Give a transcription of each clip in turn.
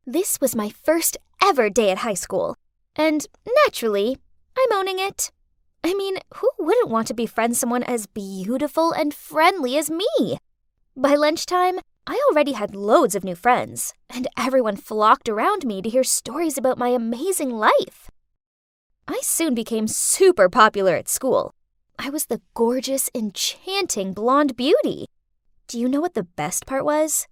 This was my first ever day at high school, and naturally, I'm owning it. I mean, who wouldn't want to befriend someone as beautiful and friendly as me? By lunchtime, I already had loads of new friends, and everyone flocked around me to hear stories about my amazing life. I soon became super popular at school. I was the gorgeous, enchanting blonde beauty. Do you know what the best part was?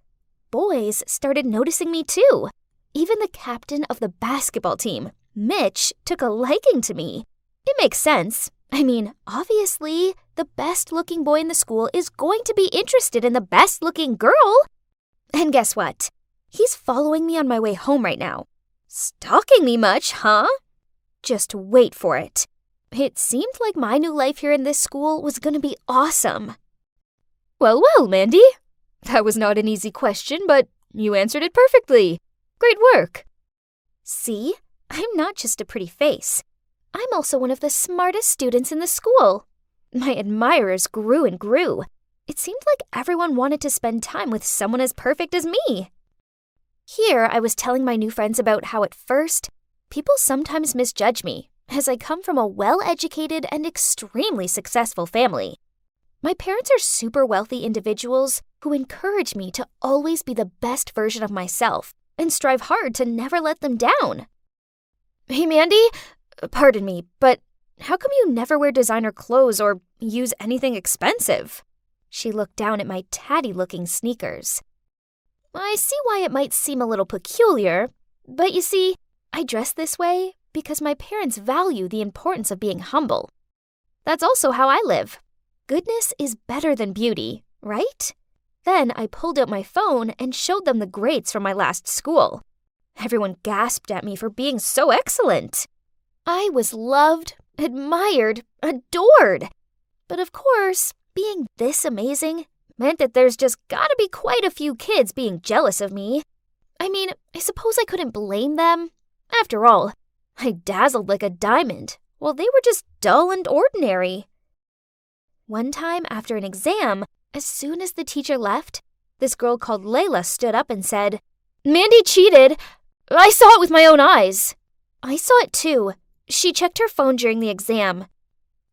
Boys started noticing me too. Even the captain of the basketball team, Mitch, took a liking to me. It makes sense. I mean, obviously, the best-looking boy in the school is going to be interested in the best-looking girl. And guess what? He's following me on my way home right now. Stalking me much, huh? Just wait for it. It seemed like my new life here in this school was going to be awesome. Well, Mandy. That was not an easy question, but you answered it perfectly. Great work. See? I'm not just a pretty face. I'm also one of the smartest students in the school. My admirers grew and grew. It seemed like everyone wanted to spend time with someone as perfect as me. Here, I was telling my new friends about how at first, people sometimes misjudge me, as I come from a well-educated and extremely successful family. My parents are super wealthy individuals who encourage me to always be the best version of myself and strive hard to never let them down. Hey, Mandy, pardon me, but how come you never wear designer clothes or use anything expensive? She looked down at my tatty-looking sneakers. I see why it might seem a little peculiar, but you see, I dress this way because my parents value the importance of being humble. That's also how I live. Goodness is better than beauty, right? Then I pulled out my phone and showed them the grades from my last school. Everyone gasped at me for being so excellent. I was loved, admired, adored. But of course, being this amazing meant that there's just gotta be quite a few kids being jealous of me. I mean, I suppose I couldn't blame them. After all, I dazzled like a diamond, while they were just dull and ordinary. One time after an exam, as soon as the teacher left, this girl called Layla stood up and said, "Mandy cheated. I saw it with my own eyes." I saw it too. She checked her phone during the exam.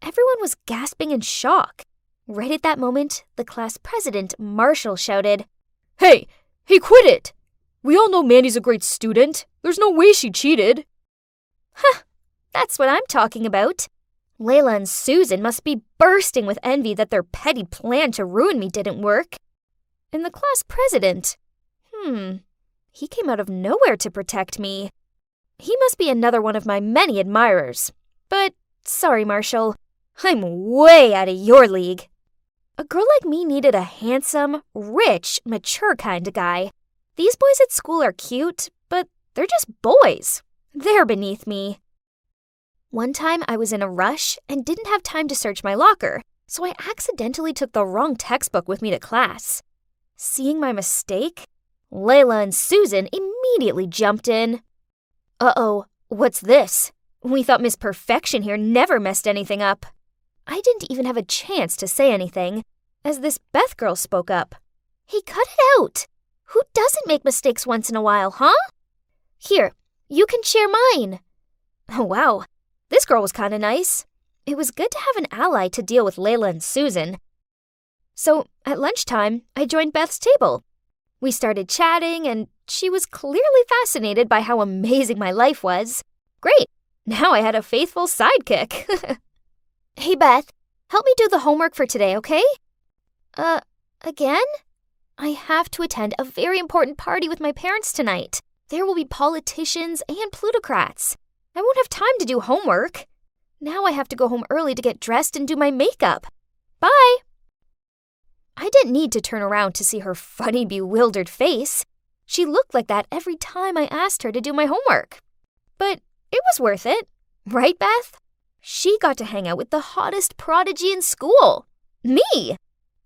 Everyone was gasping in shock. Right at that moment, the class president, Marshall, shouted, Hey, quit it! We all know Mandy's a great student. There's no way she cheated." Huh, that's what I'm talking about. Layla and Susan must be bursting with envy that their petty plan to ruin me didn't work. And the class president, he came out of nowhere to protect me. He must be another one of my many admirers. But, sorry, Marshall, I'm way out of your league. A girl like me needed a handsome, rich, mature kind of guy. These boys at school are cute, but they're just boys. They're beneath me. One time I was in a rush and didn't have time to search my locker, so I accidentally took the wrong textbook with me to class. Seeing my mistake, Layla and Susan immediately jumped in. Uh-oh, what's this? We thought Miss Perfection here never messed anything up. I didn't even have a chance to say anything, as this Beth girl spoke up. Hey, cut it out! Who doesn't make mistakes once in a while, huh? Here, you can share mine. Oh, wow. This girl was kind of nice. It was good to have an ally to deal with Layla and Susan. So, at lunchtime, I joined Beth's table. We started chatting, and she was clearly fascinated by how amazing my life was. Great! Now I had a faithful sidekick. Hey, Beth, help me do the homework for today, okay? Again? I have to attend a very important party with my parents tonight. There will be politicians and plutocrats. I won't have time to do homework. Now I have to go home early to get dressed and do my makeup. Bye! I didn't need to turn around to see her funny, bewildered face. She looked like that every time I asked her to do my homework. But it was worth it. Right, Beth? She got to hang out with the hottest prodigy in school. Me!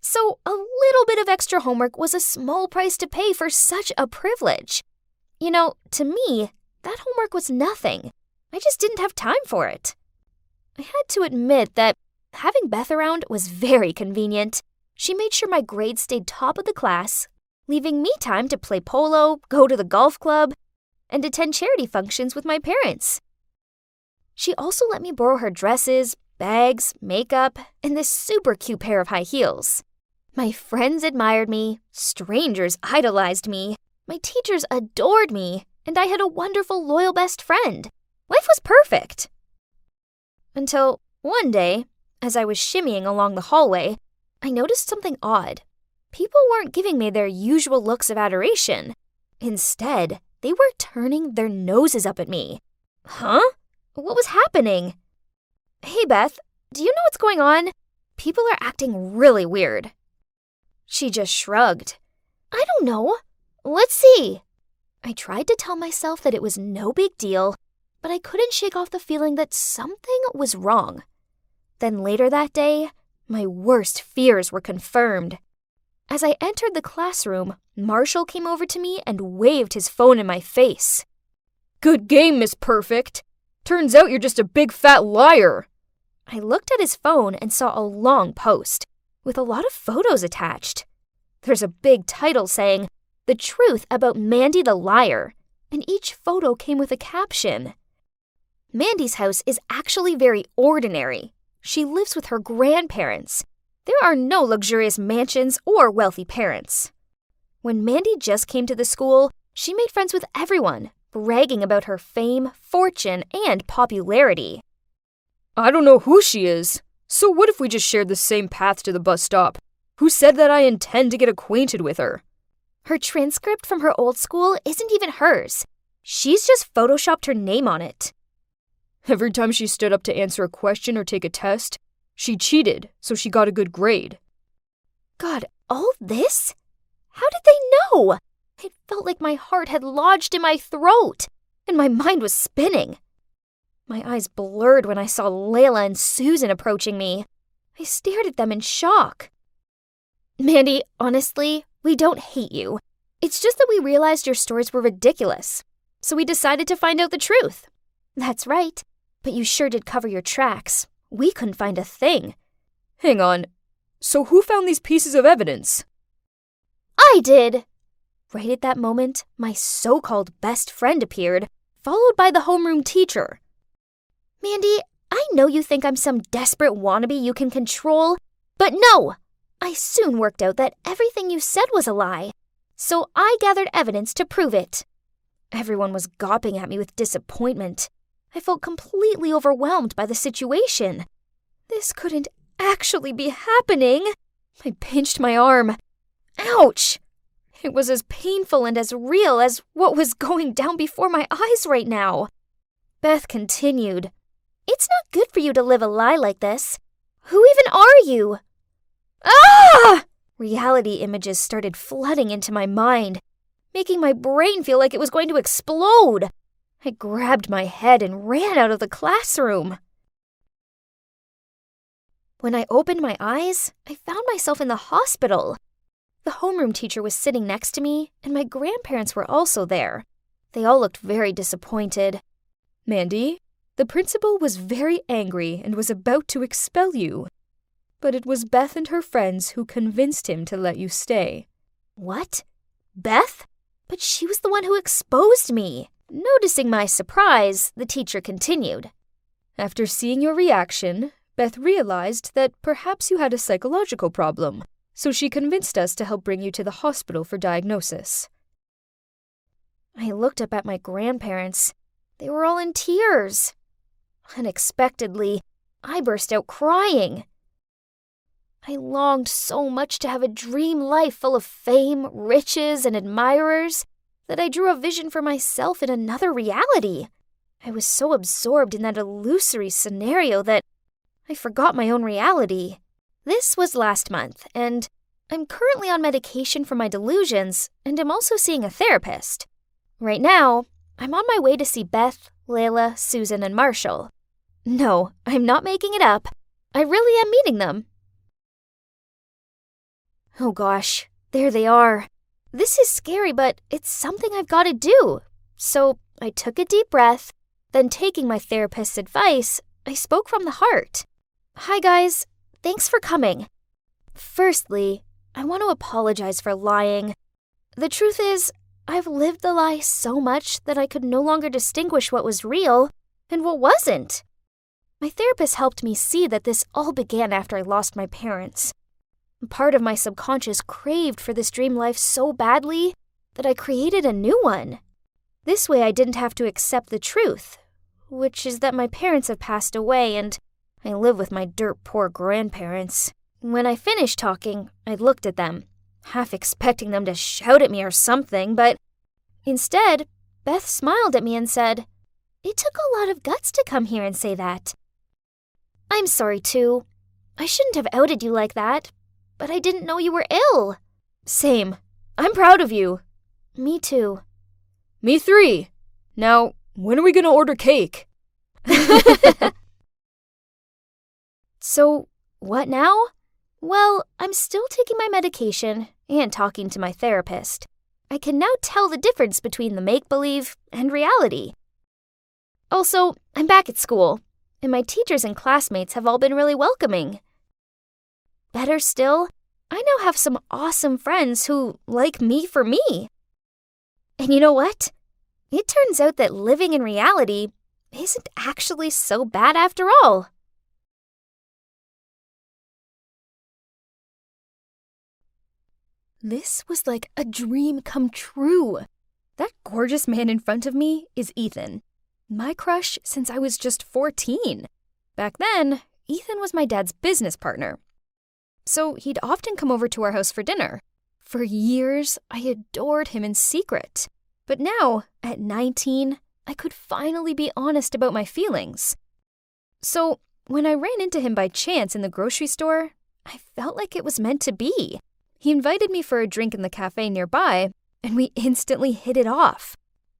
So a little bit of extra homework was a small price to pay for such a privilege. You know, to me, that homework was nothing. I just didn't have time for it. I had to admit that having Beth around was very convenient. She made sure my grades stayed top of the class, leaving me time to play polo, go to the golf club, and attend charity functions with my parents. She also let me borrow her dresses, bags, makeup, and this super cute pair of high heels. My friends admired me, strangers idolized me, my teachers adored me, and I had a wonderful, loyal best friend. Life was perfect. Until one day, as I was shimmying along the hallway, I noticed something odd. People weren't giving me their usual looks of adoration. Instead, they were turning their noses up at me. Huh? What was happening? Hey, Beth, do you know what's going on? People are acting really weird. She just shrugged. I don't know. Let's see. I tried to tell myself that it was no big deal, but I couldn't shake off the feeling that something was wrong. Then later that day, my worst fears were confirmed. As I entered the classroom, Marshall came over to me and waved his phone in my face. Good game, Miss Perfect. Turns out you're just a big fat liar. I looked at his phone and saw a long post with a lot of photos attached. There's a big title saying, "The Truth About Mandy the Liar," and each photo came with a caption. Mandy's house is actually very ordinary. She lives with her grandparents. There are no luxurious mansions or wealthy parents. When Mandy just came to the school, she made friends with everyone, bragging about her fame, fortune, and popularity. I don't know who she is. So what if we just shared the same path to the bus stop? Who said that I intend to get acquainted with her? Her transcript from her old school isn't even hers. She's just photoshopped her name on it. Every time she stood up to answer a question or take a test, she cheated, so she got a good grade. God, all this? How did they know? It felt like my heart had lodged in my throat, and my mind was spinning. My eyes blurred when I saw Layla and Susan approaching me. I stared at them in shock. Mandy, honestly, we don't hate you. It's just that we realized your stories were ridiculous, so we decided to find out the truth. That's right, but you sure did cover your tracks. We couldn't find a thing. Hang on, so who found these pieces of evidence? I did! Right at that moment, my so-called best friend appeared, followed by the homeroom teacher. Mandy, I know you think I'm some desperate wannabe you can control, but no! I soon worked out that everything you said was a lie, so I gathered evidence to prove it. Everyone was gawping at me with disappointment. I felt completely overwhelmed by the situation. This couldn't actually be happening. I pinched my arm. Ouch! It was as painful and as real as what was going down before my eyes right now. Beth continued. It's not good for you to live a lie like this. Who even are you? Ah! Reality images started flooding into my mind, making my brain feel like it was going to explode. I grabbed my head and ran out of the classroom. When I opened my eyes, I found myself in the hospital. The homeroom teacher was sitting next to me, and my grandparents were also there. They all looked very disappointed. Mandy, the principal was very angry and was about to expel you. But it was Beth and her friends who convinced him to let you stay. What? Beth? But she was the one who exposed me. Noticing my surprise, the teacher continued. After seeing your reaction, Beth realized that perhaps you had a psychological problem, so she convinced us to help bring you to the hospital for diagnosis. I looked up at my grandparents. They were all in tears. Unexpectedly, I burst out crying. I longed so much to have a dream life full of fame, riches, and admirers that I drew a vision for myself in another reality. I was so absorbed in that illusory scenario that I forgot my own reality. This was last month, and I'm currently on medication for my delusions, and I'm also seeing a therapist. Right now, I'm on my way to see Beth, Layla, Susan, and Marshall. No, I'm not making it up. I really am meeting them. Oh gosh, there they are. This is scary, but it's something I've got to do. So I took a deep breath, then taking my therapist's advice, I spoke from the heart. Hi guys, thanks for coming. Firstly, I want to apologize for lying. The truth is, I've lived the lie so much that I could no longer distinguish what was real and what wasn't. My therapist helped me see that this all began after I lost my parents. Part of my subconscious craved for this dream life so badly that I created a new one. This way I didn't have to accept the truth, which is that my parents have passed away and I live with my dirt poor grandparents. When I finished talking, I looked at them, half expecting them to shout at me or something, but instead, Beth smiled at me and said, "It took a lot of guts to come here and say that." "I'm sorry, too. I shouldn't have outed you like that, but I didn't know you were ill." "Same. I'm proud of you." "Me too." "Me 3. Now, when are we gonna order cake?" So, what now? Well, I'm still taking my medication and talking to my therapist. I can now tell the difference between the make-believe and reality. Also, I'm back at school, and my teachers and classmates have all been really welcoming. Better still, I now have some awesome friends who like me for me. And you know what? It turns out that living in reality isn't actually so bad after all. This was like a dream come true. That gorgeous man in front of me is Ethan, my crush since I was just 14. Back then, Ethan was my dad's business partner. So he'd often come over to our house for dinner. For years, I adored him in secret. But now, at 19, I could finally be honest about my feelings. So when I ran into him by chance in the grocery store, I felt like it was meant to be. He invited me for a drink in the cafe nearby, and we instantly hit it off.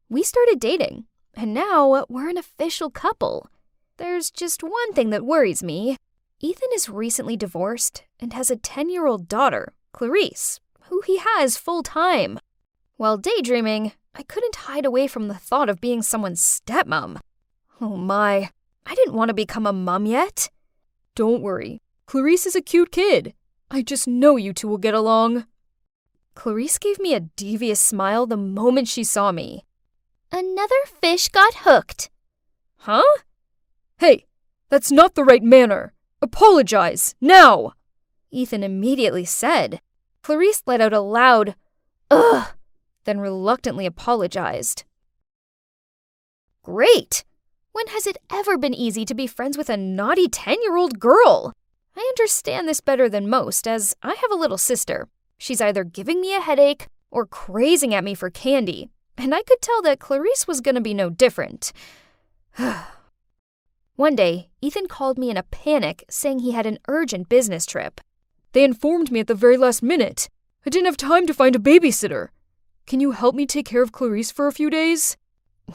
We started dating, and now we're an official couple. There's just one thing that worries me. Ethan is recently divorced and has a 10-year-old daughter, Clarice, who he has full-time. While daydreaming, I couldn't hide away from the thought of being someone's stepmom. Oh my, I didn't want to become a mom yet. "Don't worry, Clarice is a cute kid. I just know you two will get along." Clarice gave me a devious smile the moment she saw me. "Another fish got hooked." "Huh? Hey, that's not the right manner. Apologize, now!" Ethan immediately said. Clarice let out a loud, "Ugh," then reluctantly apologized. Great! When has it ever been easy to be friends with a naughty 10-year-old girl? I understand this better than most, as I have a little sister. She's either giving me a headache or crazing at me for candy, and I could tell that Clarice was going to be no different. One day, Ethan called me in a panic, saying he had an urgent business trip. "They informed me at the very last minute. I didn't have time to find a babysitter. Can you help me take care of Clarice for a few days?"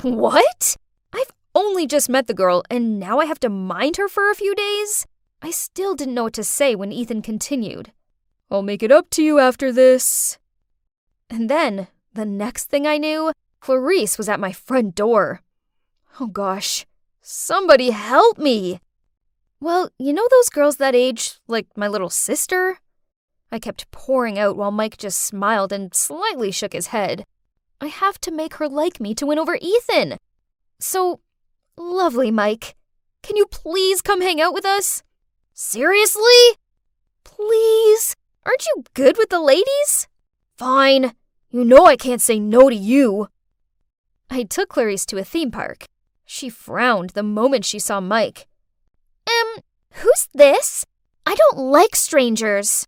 What? I've only just met the girl, and now I have to mind her for a few days? I still didn't know what to say when Ethan continued. "I'll make it up to you after this." And then, the next thing I knew, Clarice was at my front door. Oh gosh, somebody help me! Well, you know those girls that age, like my little sister? I kept pouring out while Mike just smiled and slightly shook his head. I have to make her like me to win over Ethan. So, lovely Mike, can you please come hang out with us? Seriously? Please? Aren't you good with the ladies? Fine. You know I can't say no to you. I took Clarice to a theme park. She frowned the moment she saw Mike. Who's this? I don't like strangers.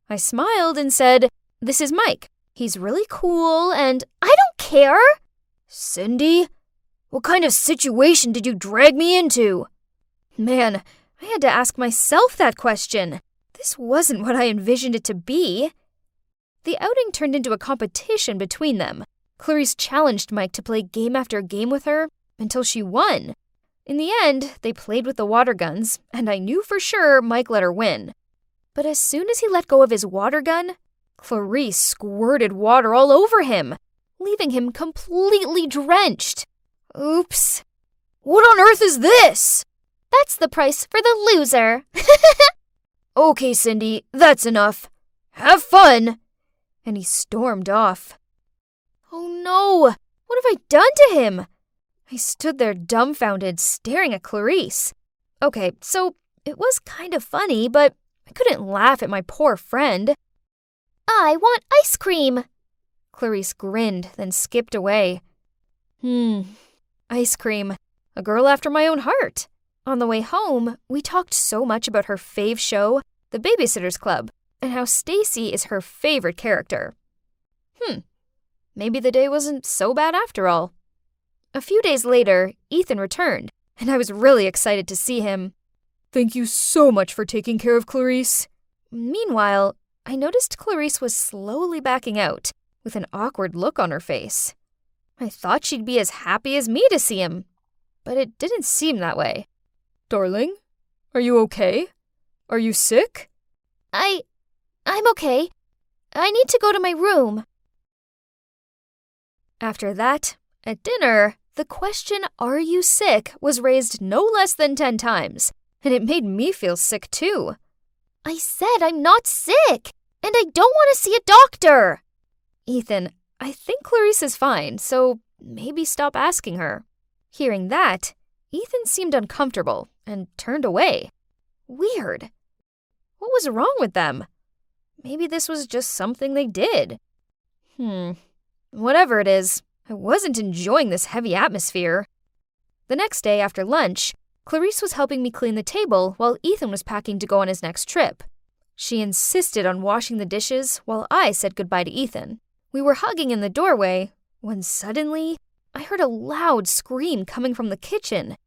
I smiled and said, "This is Mike. He's really cool and I don't care." "Cindy, what kind of situation did you drag me into?" Man, I had to ask myself that question. This wasn't what I envisioned it to be. The outing turned into a competition between them. Clarice challenged Mike to play game after game with her until she won. In the end, they played with the water guns, and I knew for sure Mike let her win. But as soon as he let go of his water gun, Clarice squirted water all over him, leaving him completely drenched. Oops. What on earth is this? That's the price for the loser. Okay, Cindy, that's enough. Have fun. And he stormed off. Oh no! What have I done to him? I stood there dumbfounded, staring at Clarice. Okay, so it was kind of funny, but I couldn't laugh at my poor friend. I want ice cream! Clarice grinned, then skipped away. Ice cream. A girl after my own heart. On the way home, we talked so much about her fave show, The Babysitter's Club, and how Stacy is her favorite character. Maybe the day wasn't so bad after all. A few days later, Ethan returned, and I was really excited to see him. Thank you so much for taking care of Clarice. Meanwhile, I noticed Clarice was slowly backing out, with an awkward look on her face. I thought she'd be as happy as me to see him, but it didn't seem that way. Darling, are you okay? Are you sick? I'm okay. I need to go to my room. After that, at dinner, the question, "Are you sick?" was raised no less than 10 times, and it made me feel sick too. I said I'm not sick, and I don't want to see a doctor. Ethan, I think Clarice is fine, so maybe stop asking her. Hearing that, Ethan seemed uncomfortable and turned away. Weird. What was wrong with them? Maybe this was just something they did. Whatever it is, I wasn't enjoying this heavy atmosphere. The next day after lunch, Clarice was helping me clean the table while Ethan was packing to go on his next trip. She insisted on washing the dishes while I said goodbye to Ethan. We were hugging in the doorway when suddenly I heard a loud scream coming from the kitchen.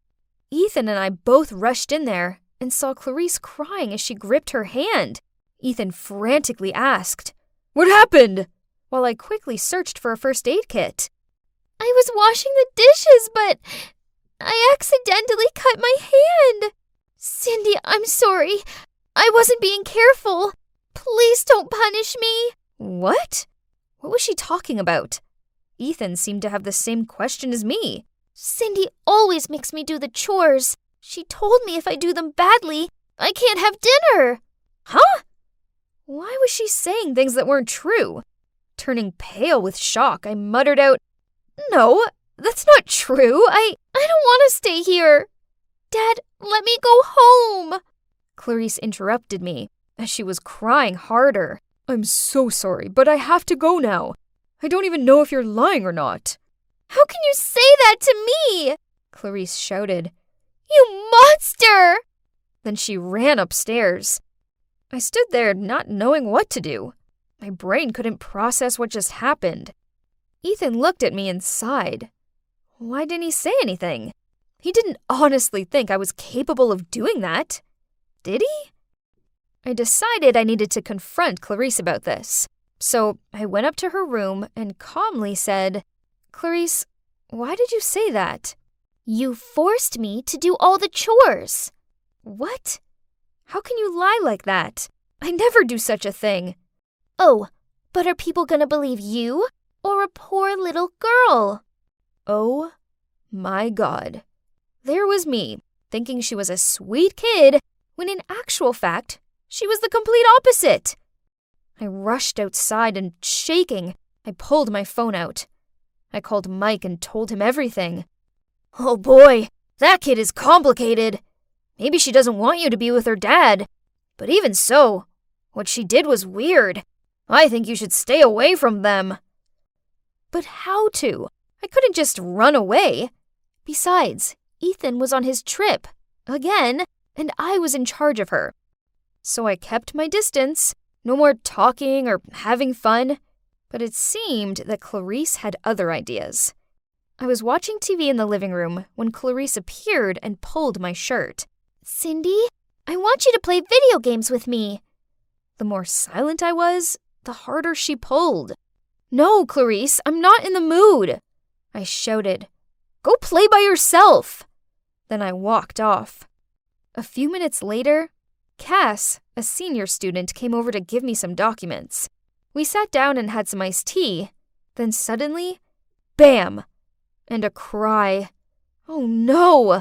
Ethan and I both rushed in there and saw Clarice crying as she gripped her hand. Ethan frantically asked, "What happened?" while I quickly searched for a first aid kit. I was washing the dishes, but I accidentally cut my hand. Cindy, I'm sorry. I wasn't being careful. Please don't punish me. What? What was she talking about? Ethan seemed to have the same question as me. Cindy always makes me do the chores. She told me if I do them badly, I can't have dinner. Huh? Why was she saying things that weren't true? Turning pale with shock, I muttered out, "No, that's not true. I don't want to stay here. Dad, let me go home." Clarice interrupted me as she was crying harder. I'm so sorry, but I have to go now. I don't even know if you're lying or not. How can you say that to me? Clarice shouted. You monster! Then she ran upstairs. I stood there not knowing what to do. My brain couldn't process what just happened. Ethan looked at me and sighed. Why didn't he say anything? He didn't honestly think I was capable of doing that. Did he? I decided I needed to confront Clarice about this. So I went up to her room and calmly said, Clarice, why did you say that? You forced me to do all the chores. What? How can you lie like that? I never do such a thing. Oh, but are people gonna believe you or a poor little girl? Oh my God. There was me, thinking she was a sweet kid, when in actual fact, she was the complete opposite. I rushed outside and, shaking, I pulled my phone out. I called Mike and told him everything. Oh boy, that kid is complicated. Maybe she doesn't want you to be with her dad. But even so, what she did was weird. I think you should stay away from them. But how to? I couldn't just run away. Besides, Ethan was on his trip, again, and I was in charge of her. So I kept my distance, no more talking or having fun. But it seemed that Clarice had other ideas. I was watching TV in the living room when Clarice appeared and pulled my shirt. Cindy, I want you to play video games with me. The more silent I was, the harder she pulled. No, Clarice, I'm not in the mood. I shouted. Go play by yourself. Then I walked off. A few minutes later, Cass, a senior student, came over to give me some documents. We sat down and had some iced tea. Then suddenly, bam! And a cry. Oh no!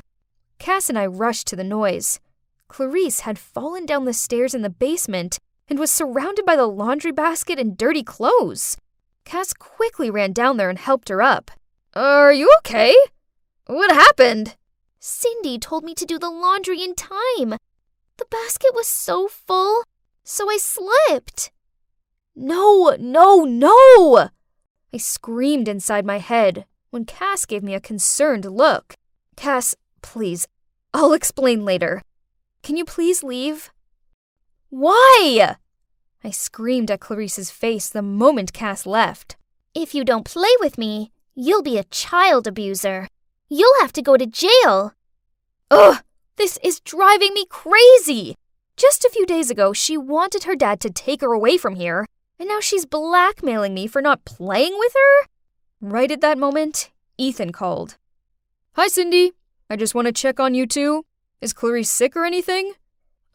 Cass and I rushed to the noise. Clarice had fallen down the stairs in the basement and was surrounded by the laundry basket and dirty clothes. Cass quickly ran down there and helped her up. Are you okay? What happened? Cindy told me to do the laundry in time. The basket was so full, so I slipped. No, no, no! I screamed inside my head when Cass gave me a concerned look. Cass, please, I'll explain later. Can you please leave? Why? I screamed at Clarice's face the moment Cass left. If you don't play with me, you'll be a child abuser. You'll have to go to jail. Ugh, this is driving me crazy. Just a few days ago, she wanted her dad to take her away from here, and now she's blackmailing me for not playing with her? Right at that moment, Ethan called. Hi, Cindy. I just want to check on you two. Is Clarice sick or anything?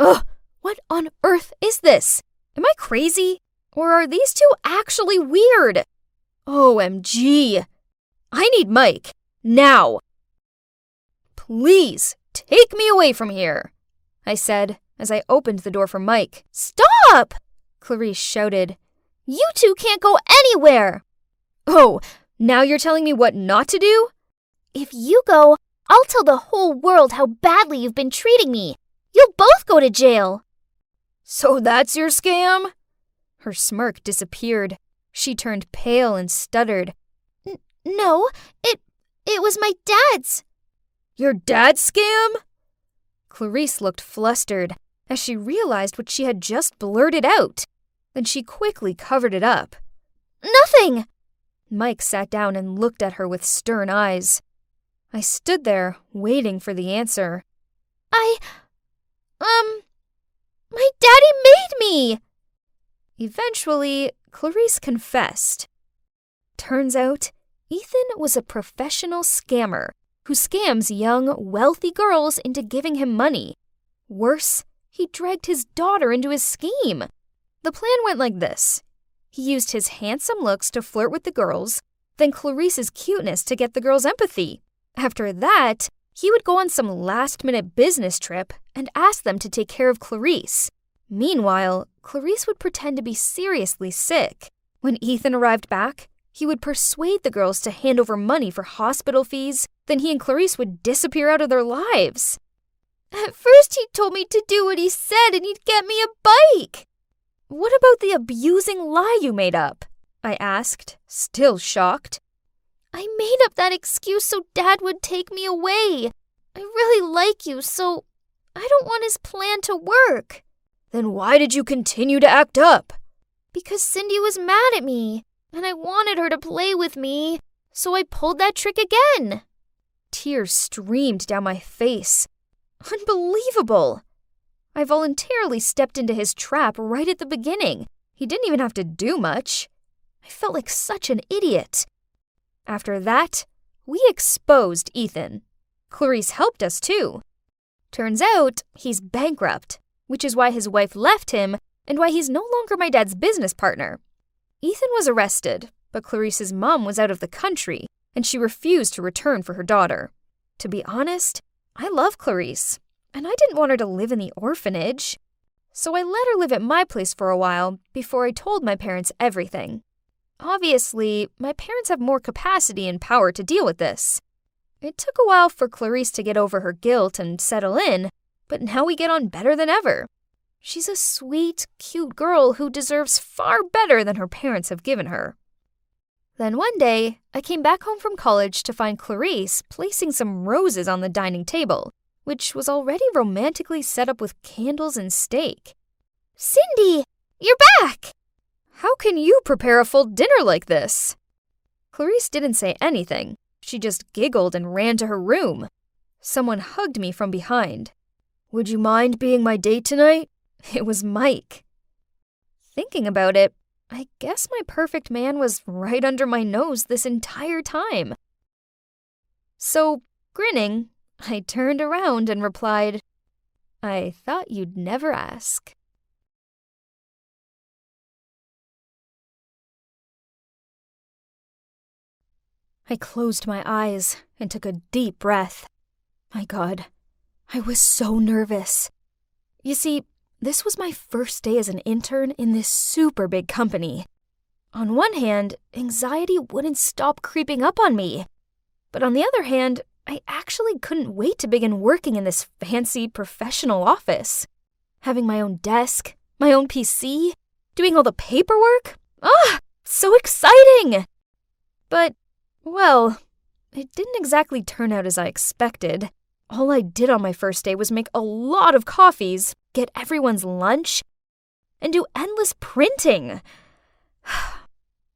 Ugh, what on earth is this? Am I crazy? Or are these two actually weird? OMG. I need Mike. Now. Please, take me away from here, I said as I opened the door for Mike. Stop! Clarice shouted. You two can't go anywhere. Oh, now you're telling me what not to do? If you go, I'll tell the whole world how badly you've been treating me. You'll both go to jail. So that's your scam? Her smirk disappeared. She turned pale and stuttered. No, it was my dad's. Your dad's scam? Clarice looked flustered as she realized what she had just blurted out. Then she quickly covered it up. Nothing! Mike sat down and looked at her with stern eyes. I stood there, waiting for the answer. My daddy made me! Eventually, Clarice confessed. Turns out, Ethan was a professional scammer who scams young, wealthy girls into giving him money. Worse, he dragged his daughter into his scheme. The plan went like this. He used his handsome looks to flirt with the girls, then Clarice's cuteness to get the girls' empathy. After that, he would go on some last-minute business trip and ask them to take care of Clarice. Meanwhile, Clarice would pretend to be seriously sick. When Ethan arrived back, he would persuade the girls to hand over money for hospital fees, then he and Clarice would disappear out of their lives. At first he told me to do what he said and he'd get me a bike. What about the abusing lie you made up? I asked, still shocked. I made up that excuse so Dad would take me away. I really like you, so I don't want his plan to work. Then why did you continue to act up? Because Cindy was mad at me, and I wanted her to play with me, so I pulled that trick again. Tears streamed down my face. Unbelievable! I voluntarily stepped into his trap right at the beginning. He didn't even have to do much. I felt like such an idiot. After that, we exposed Ethan. Clarice helped us too. Turns out he's bankrupt, which is why his wife left him and why he's no longer my dad's business partner. Ethan was arrested, but Clarice's mom was out of the country, and she refused to return for her daughter. To be honest, I love Clarice, and I didn't want her to live in the orphanage. So I let her live at my place for a while before I told my parents everything. Obviously, my parents have more capacity and power to deal with this. It took a while for Clarice to get over her guilt and settle in, but now we get on better than ever. She's a sweet, cute girl who deserves far better than her parents have given her. Then one day, I came back home from college to find Clarice placing some roses on the dining table, which was already romantically set up with candles and steak. Cindy, you're back! How can you prepare a full dinner like this? Clarice didn't say anything. She just giggled and ran to her room. Someone hugged me from behind. Would you mind being my date tonight? It was Mike. Thinking about it, I guess my perfect man was right under my nose this entire time. So, grinning, I turned around and replied, I thought you'd never ask. I closed my eyes and took a deep breath. My God, I was so nervous. You see, this was my first day as an intern in this super big company. On one hand, anxiety wouldn't stop creeping up on me. But on the other hand, I actually couldn't wait to begin working in this fancy professional office. Having my own desk, my own PC, doing all the paperwork. So exciting! But, well, it didn't exactly turn out as I expected. All I did on my first day was make a lot of coffees, get everyone's lunch, and do endless printing.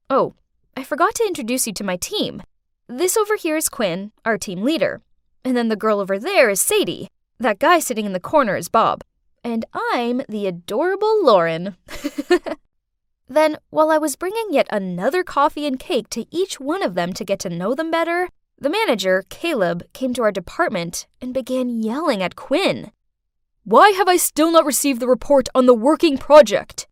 Oh, I forgot to introduce you to my team. This over here is Quinn, our team leader. And then the girl over there is Sadie. That guy sitting in the corner is Bob. And I'm the adorable Lauren. Then, while I was bringing yet another coffee and cake to each one of them to get to know them better, the manager, Caleb, came to our department and began yelling at Quinn. "Why have I still not received the report on the working project?"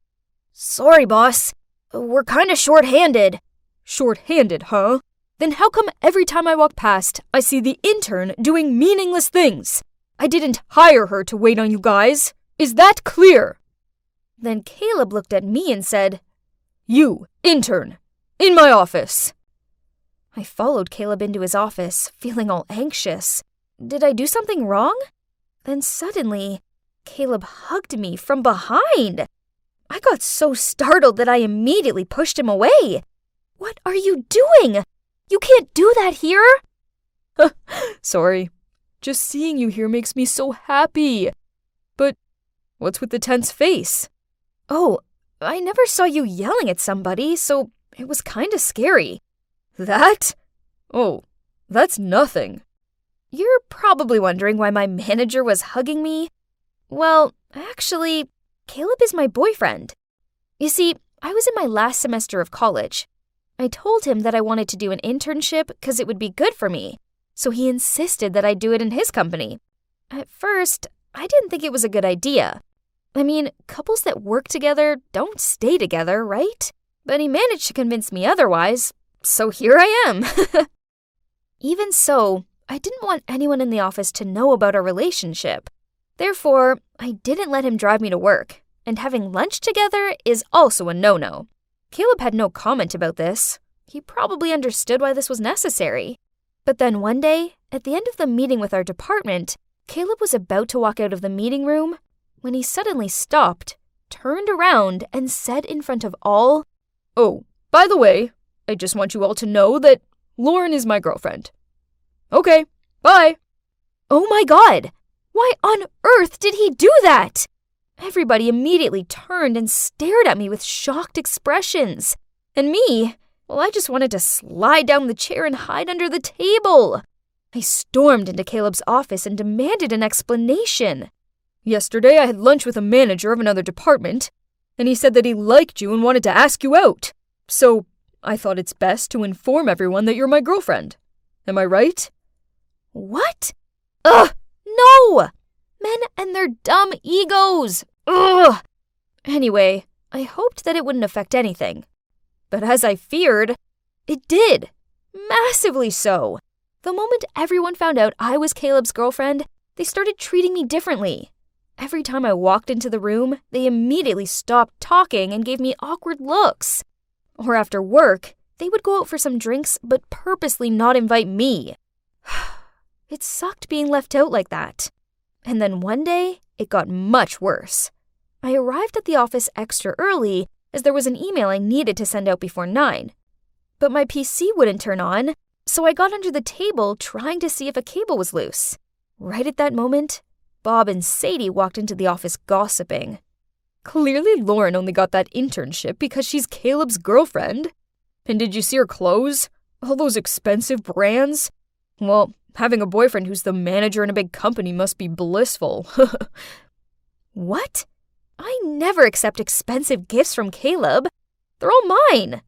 "Sorry, boss. We're kinda short-handed." "Short-handed, huh? Then how come every time I walk past, I see the intern doing meaningless things? I didn't hire her to wait on you guys. Is that clear?" Then Caleb looked at me and said, "You, intern, in my office." I followed Caleb into his office, feeling all anxious. Did I do something wrong? Then suddenly, Caleb hugged me from behind. I got so startled that I immediately pushed him away. "What are you doing? You can't do that here." "Sorry. Just seeing you here makes me so happy. But what's with the tense face?" "Oh, I never saw you yelling at somebody, so it was kinda scary." "That? Oh, that's nothing." You're probably wondering why my manager was hugging me. Well, actually, Caleb is my boyfriend. You see, I was in my last semester of college. I told him that I wanted to do an internship because it would be good for me, so he insisted that I do it in his company. At first, I didn't think it was a good idea. I mean, couples that work together don't stay together, right? But he managed to convince me otherwise, so here I am. Even so, I didn't want anyone in the office to know about our relationship. Therefore, I didn't let him drive me to work, and having lunch together is also a no-no. Caleb had no comment about this. He probably understood why this was necessary. But then one day, at the end of the meeting with our department, Caleb was about to walk out of the meeting room when he suddenly stopped, turned around, and said in front of all, "Oh, by the way, I just want you all to know that Lauren is my girlfriend. Okay, bye." Oh my God! Why on earth did he do that? Everybody immediately turned and stared at me with shocked expressions. And me, well, I just wanted to slide down the chair and hide under the table. I stormed into Caleb's office and demanded an explanation. "Yesterday I had lunch with a manager of another department, and he said that he liked you and wanted to ask you out. So I thought it's best to inform everyone that you're my girlfriend. Am I right?" What? Ugh, no! Men and their dumb egos. Ugh! Anyway, I hoped that it wouldn't affect anything. But as I feared, it did. Massively so. The moment everyone found out I was Caleb's girlfriend, they started treating me differently. Every time I walked into the room, they immediately stopped talking and gave me awkward looks. Or after work, they would go out for some drinks but purposely not invite me. It sucked being left out like that. And then one day, it got much worse. I arrived at the office extra early as there was an email I needed to send out before 9. But my PC wouldn't turn on, so I got under the table trying to see if a cable was loose. Right at that moment, Bob and Sadie walked into the office gossiping. "Clearly Lauren only got that internship because she's Caleb's girlfriend. And did you see her clothes? All those expensive brands? Well, having a boyfriend who's the manager in a big company must be blissful." What? I never accept expensive gifts from Caleb. They're all mine.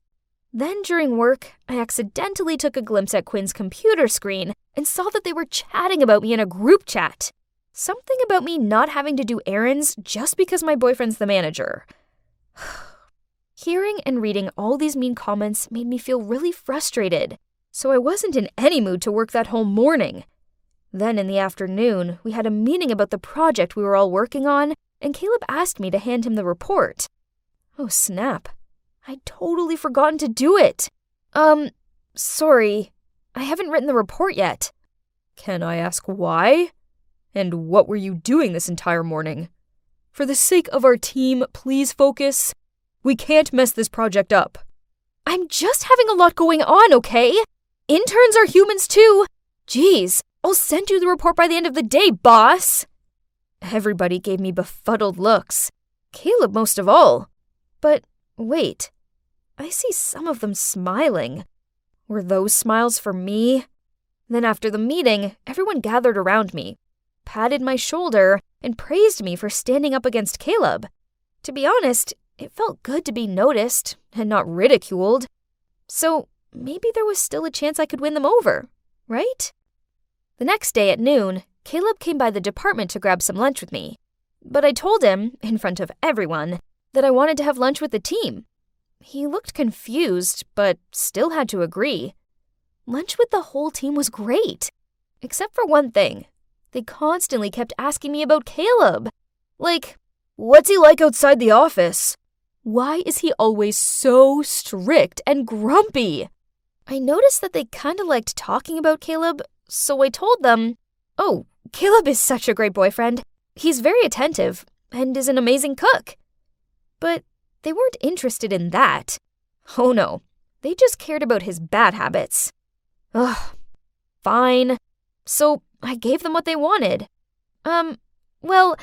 Then during work, I accidentally took a glimpse at Quinn's computer screen and saw that they were chatting about me in a group chat. Something about me not having to do errands just because my boyfriend's the manager. Hearing and reading all these mean comments made me feel really frustrated, so I wasn't in any mood to work that whole morning. Then in the afternoon, we had a meeting about the project we were all working on, and Caleb asked me to hand him the report. Oh snap. I'd totally forgotten to do it. Sorry. I haven't written the report yet. Can I ask why? And what were you doing this entire morning? For the sake of our team, please focus. We can't mess this project up. I'm just having a lot going on, okay? Interns are humans too. Jeez, I'll send you the report by the end of the day, boss. Everybody gave me befuddled looks. Caleb most of all. But wait, I see some of them smiling. Were those smiles for me? Then after the meeting, everyone gathered around me, patted my shoulder, and praised me for standing up against Caleb. To be honest, it felt good to be noticed and not ridiculed. So maybe there was still a chance I could win them over, right? The next day at noon, Caleb came by the department to grab some lunch with me. But I told him, in front of everyone, that I wanted to have lunch with the team. He looked confused, but still had to agree. Lunch with the whole team was great. Except for one thing. They constantly kept asking me about Caleb. Like, what's he like outside the office? Why is he always so strict and grumpy? I noticed that they kinda liked talking about Caleb, so I told them, oh, Caleb is such a great boyfriend. He's very attentive and is an amazing cook. But they weren't interested in that. Oh no, they just cared about his bad habits. Ugh, fine. So I gave them what they wanted. Well,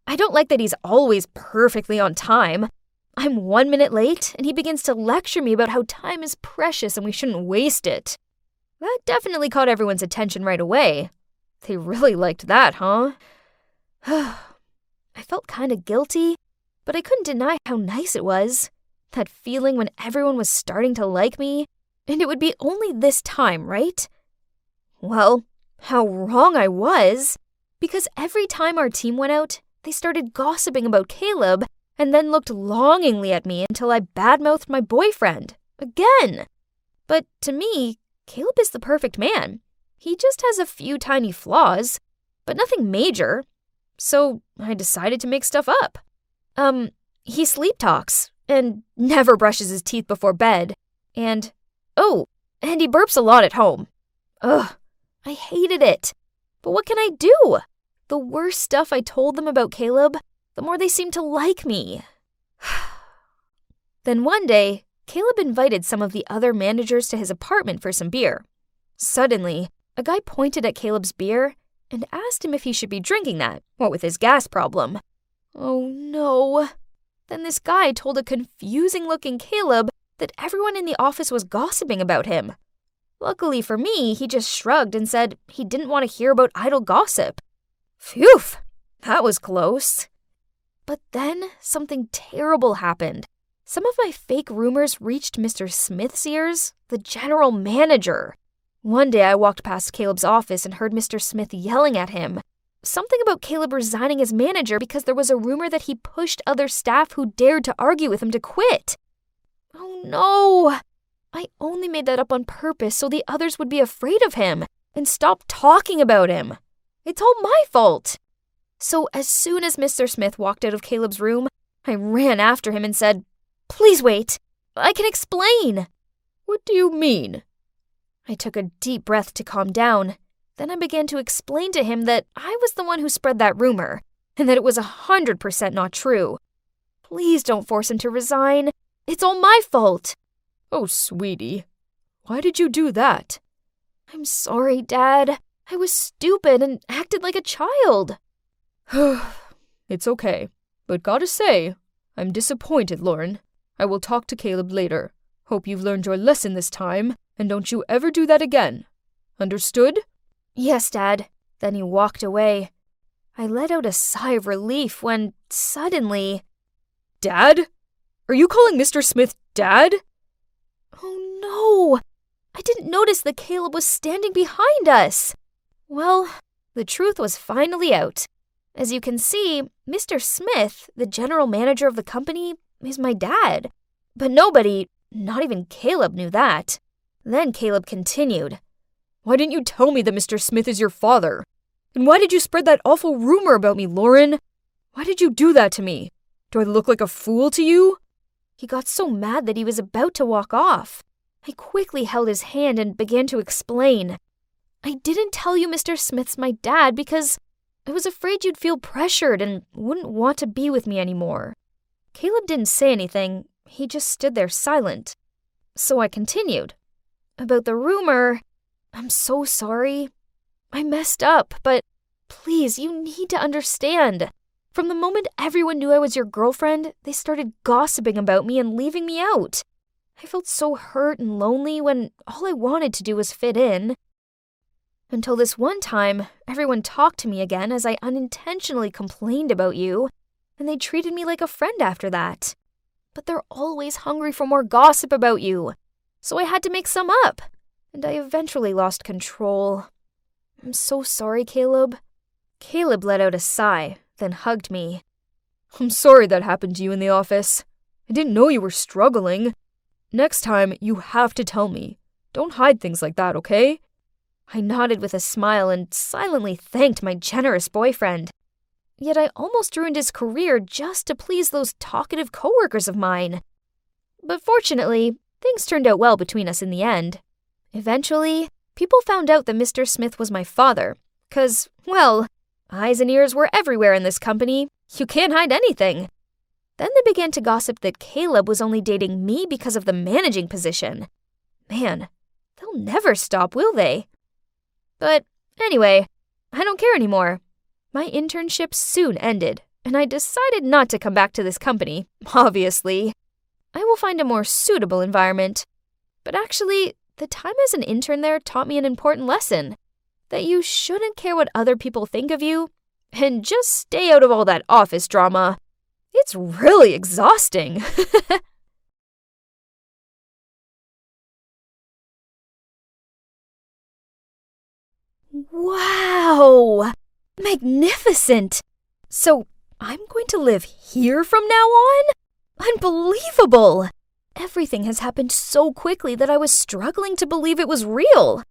I don't like that he's always perfectly on time. I'm 1 minute late, and he begins to lecture me about how time is precious and we shouldn't waste it. That definitely caught everyone's attention right away. They really liked that, huh? I felt kinda guilty, but I couldn't deny how nice it was. That feeling when everyone was starting to like me, and it would be only this time, right? Well, how wrong I was, because every time our team went out, they started gossiping about Caleb and then looked longingly at me until I badmouthed my boyfriend. Again. But to me, Caleb is the perfect man. He just has a few tiny flaws, but nothing major. So I decided to make stuff up. He sleep talks and never brushes his teeth before bed. And he burps a lot at home. Ugh, I hated it. But what can I do? The worse stuff I told them about Caleb, the more they seemed to like me. Then one day, Caleb invited some of the other managers to his apartment for some beer. Suddenly, a guy pointed at Caleb's beer and asked him if he should be drinking that, what with his gas problem. Oh no. Then this guy told a confusing-looking Caleb that everyone in the office was gossiping about him. Luckily for me, he just shrugged and said he didn't want to hear about idle gossip. Phew, that was close. But then something terrible happened. Some of my fake rumors reached Mr. Smith's ears, the general manager. One day I walked past Caleb's office and heard Mr. Smith yelling at him. Something about Caleb resigning as manager because there was a rumor that he pushed other staff who dared to argue with him to quit. Oh no! I only made that up on purpose so the others would be afraid of him and stop talking about him. It's all my fault. So as soon as Mr. Smith walked out of Caleb's room, I ran after him and said, "Please wait. I can explain." What do you mean? I took a deep breath to calm down. Then I began to explain to him that I was the one who spread that rumor and that it was 100% not true. Please don't force him to resign. It's all my fault. Oh, sweetie, why did you do that? I'm sorry, Dad. I was stupid and acted like a child. It's okay, but gotta say, I'm disappointed, Lauren. I will talk to Caleb later. Hope you've learned your lesson this time, and don't you ever do that again. Understood? Yes, Dad. Then he walked away. I let out a sigh of relief when, suddenly... Dad? Are you calling Mr. Smith Dad? Oh no! I didn't notice that Caleb was standing behind us. Well, the truth was finally out. As you can see, Mr. Smith, the general manager of the company, is my dad. But nobody, not even Caleb, knew that. Then Caleb continued. Why didn't you tell me that Mr. Smith is your father? And why did you spread that awful rumor about me, Lauren? Why did you do that to me? Do I look like a fool to you? He got so mad that he was about to walk off. I quickly held his hand and began to explain. I didn't tell you Mr. Smith's my dad because I was afraid you'd feel pressured and wouldn't want to be with me anymore. Caleb didn't say anything. He just stood there silent. So I continued. About the rumor, I'm so sorry. I messed up, but please, you need to understand. From the moment everyone knew I was your girlfriend, they started gossiping about me and leaving me out. I felt so hurt and lonely when all I wanted to do was fit in. Until this one time, everyone talked to me again as I unintentionally complained about you, and they treated me like a friend after that. But they're always hungry for more gossip about you, so I had to make some up, and I eventually lost control. I'm so sorry, Caleb. Caleb let out a sigh, then hugged me. I'm sorry that happened to you in the office. I didn't know you were struggling. Next time, you have to tell me. Don't hide things like that, okay? I nodded with a smile and silently thanked my generous boyfriend. Yet I almost ruined his career just to please those talkative coworkers of mine. But fortunately, things turned out well between us in the end. Eventually, people found out that Mr. Smith was my father, 'cause, well, eyes and ears were everywhere in this company. You can't hide anything. Then they began to gossip that Caleb was only dating me because of the managing position. Man, they'll never stop, will they? But anyway, I don't care anymore. My internship soon ended, and I decided not to come back to this company, obviously. I will find a more suitable environment. But actually, the time as an intern there taught me an important lesson. That you shouldn't care what other people think of you, and just stay out of all that office drama. It's really exhausting. Wow! Magnificent! So, I'm going to live here from now on? Unbelievable! Everything has happened so quickly that I was struggling to believe it was real.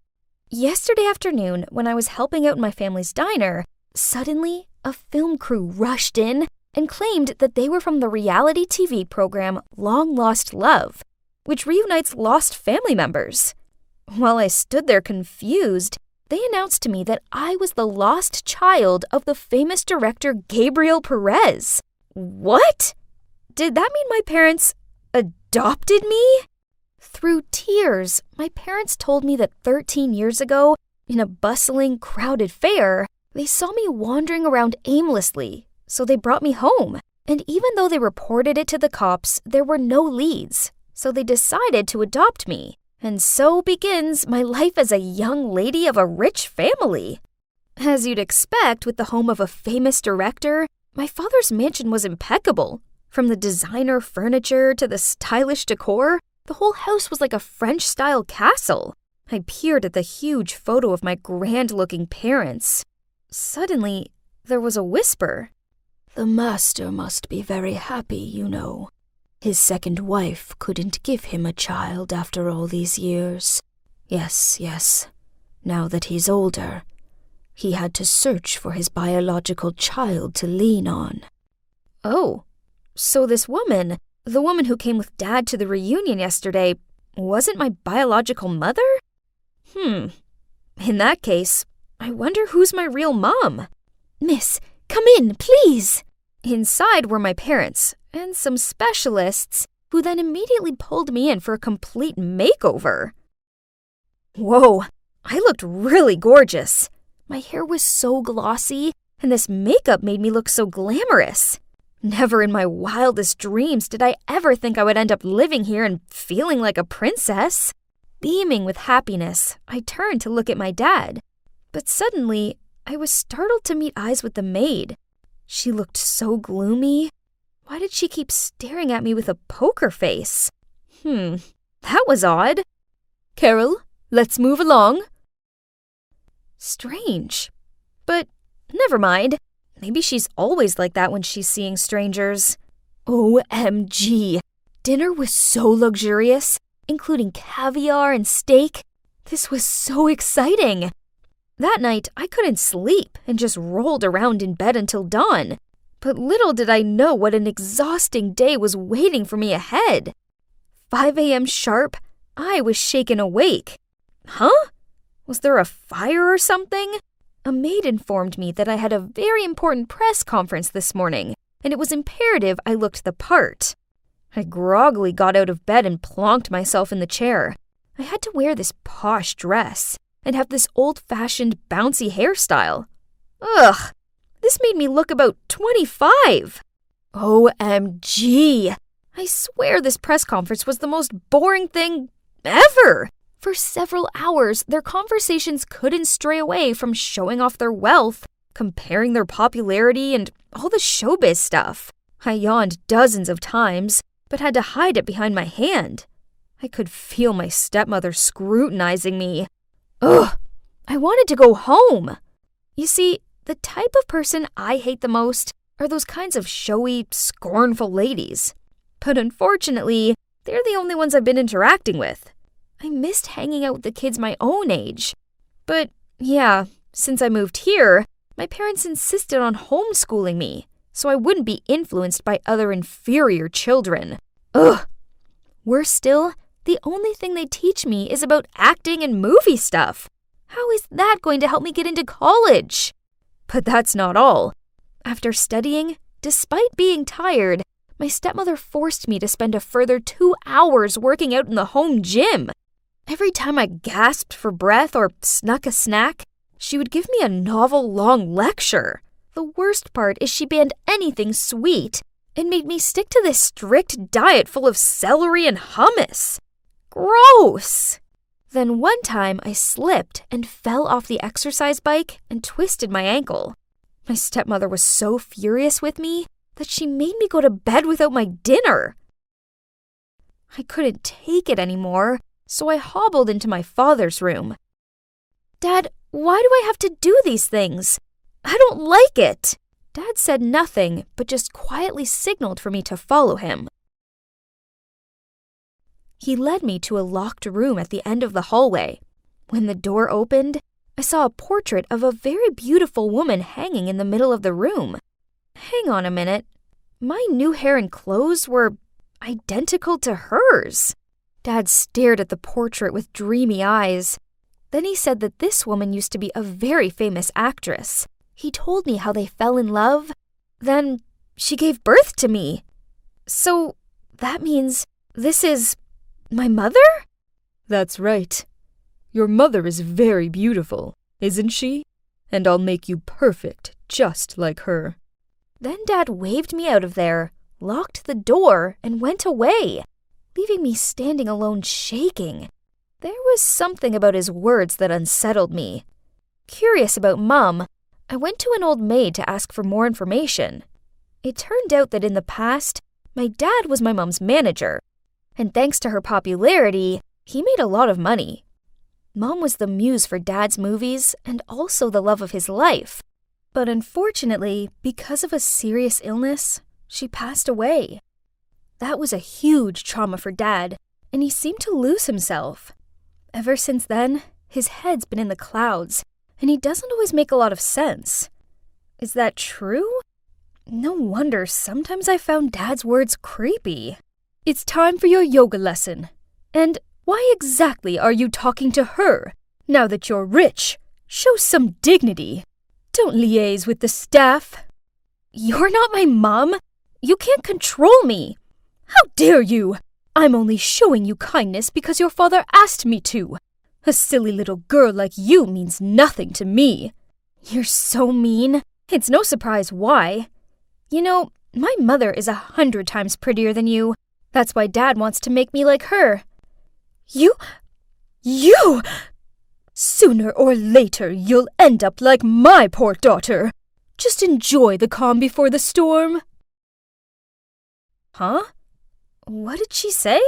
Yesterday afternoon, when I was helping out in my family's diner, suddenly a film crew rushed in and claimed that they were from the reality TV program Long Lost Love, which reunites lost family members. While I stood there confused, they announced to me that I was the lost child of the famous director Gabriel Perez. What? Did that mean my parents adopted me? Through tears, my parents told me that 13 years ago, in a bustling, crowded fair, they saw me wandering around aimlessly, so they brought me home. And even though they reported it to the cops, there were no leads, so they decided to adopt me. And so begins my life as a young lady of a rich family. As you'd expect with the home of a famous director, my father's mansion was impeccable. From the designer furniture to the stylish decor, the whole house was like a French-style castle. I peered at the huge photo of my grand-looking parents. Suddenly, there was a whisper. The master must be very happy, you know. His second wife couldn't give him a child after all these years. Yes. Now that he's older, he had to search for his biological child to lean on. Oh, so this woman, the woman who came with Dad to the reunion yesterday, wasn't my biological mother? In that case, I wonder who's my real mom. Miss, come in, please. Inside were my parents and some specialists who then immediately pulled me in for a complete makeover. Whoa, I looked really gorgeous. My hair was so glossy, and this makeup made me look so glamorous. Never in my wildest dreams did I ever think I would end up living here and feeling like a princess. Beaming with happiness, I turned to look at my dad. But suddenly, I was startled to meet eyes with the maid. She looked so gloomy. Why did she keep staring at me with a poker face? That was odd. Carol, let's move along. Strange. But never mind. Maybe she's always like that when she's seeing strangers. OMG. Dinner was so luxurious, including caviar and steak. This was so exciting. That night, I couldn't sleep and just rolled around in bed until dawn. But little did I know what an exhausting day was waiting for me ahead. 5 a.m. sharp, I was shaken awake. Huh? Was there a fire or something? A maid informed me that I had a very important press conference this morning, and it was imperative I looked the part. I groggily got out of bed and plonked myself in the chair. I had to wear this posh dress and have this old-fashioned bouncy hairstyle. Ugh, this made me look about 25. OMG! I swear this press conference was the most boring thing ever. For several hours, their conversations couldn't stray away from showing off their wealth, comparing their popularity, and all the showbiz stuff. I yawned dozens of times, but had to hide it behind my hand. I could feel my stepmother scrutinizing me. Ugh! I wanted to go home. You see, the type of person I hate the most are those kinds of showy, scornful ladies. But unfortunately, they're the only ones I've been interacting with. I missed hanging out with the kids my own age. But yeah, since I moved here, my parents insisted on homeschooling me, so I wouldn't be influenced by other inferior children. Ugh! Worse still, the only thing they teach me is about acting and movie stuff. How is that going to help me get into college? But that's not all. After studying, despite being tired, my stepmother forced me to spend a further 2 hours working out in the home gym. Every time I gasped for breath or snuck a snack, she would give me a novel-long lecture. The worst part is she banned anything sweet and made me stick to this strict diet full of celery and hummus. Gross! Then one time I slipped and fell off the exercise bike and twisted my ankle. My stepmother was so furious with me that she made me go to bed without my dinner. I couldn't take it anymore, so I hobbled into my father's room. Dad, why do I have to do these things? I don't like it. Dad said nothing, but just quietly signaled for me to follow him. He led me to a locked room at the end of the hallway. When the door opened, I saw a portrait of a very beautiful woman hanging in the middle of the room. Hang on a minute. My new hair and clothes were identical to hers. Dad stared at the portrait with dreamy eyes. Then he said that this woman used to be a very famous actress. He told me how they fell in love. Then she gave birth to me. So that means this is my mother? That's right. Your mother is very beautiful, isn't she? And I'll make you perfect, just like her. Then Dad waved me out of there, locked the door, and went away, leaving me standing alone shaking. There was something about his words that unsettled me. Curious about Mum, I went to an old maid to ask for more information. It turned out that in the past, my dad was my Mum's manager, and thanks to her popularity, he made a lot of money. Mom was the muse for Dad's movies and also the love of his life. But unfortunately, because of a serious illness, she passed away. That was a huge trauma for Dad, and he seemed to lose himself. Ever since then, his head's been in the clouds, and he doesn't always make a lot of sense. Is that true? No wonder sometimes I found Dad's words creepy. It's time for your yoga lesson. And why exactly are you talking to her? Now that you're rich, show some dignity. Don't liaise with the staff. You're not my mom. You can't control me. How dare you? I'm only showing you kindness because your father asked me to. A silly little girl like you means nothing to me. You're so mean. It's no surprise why. You know, my mother is 100 times prettier than you. That's why Dad wants to make me like her. You! Sooner or later, you'll end up like my poor daughter. Just enjoy the calm before the storm. Huh? What did she say?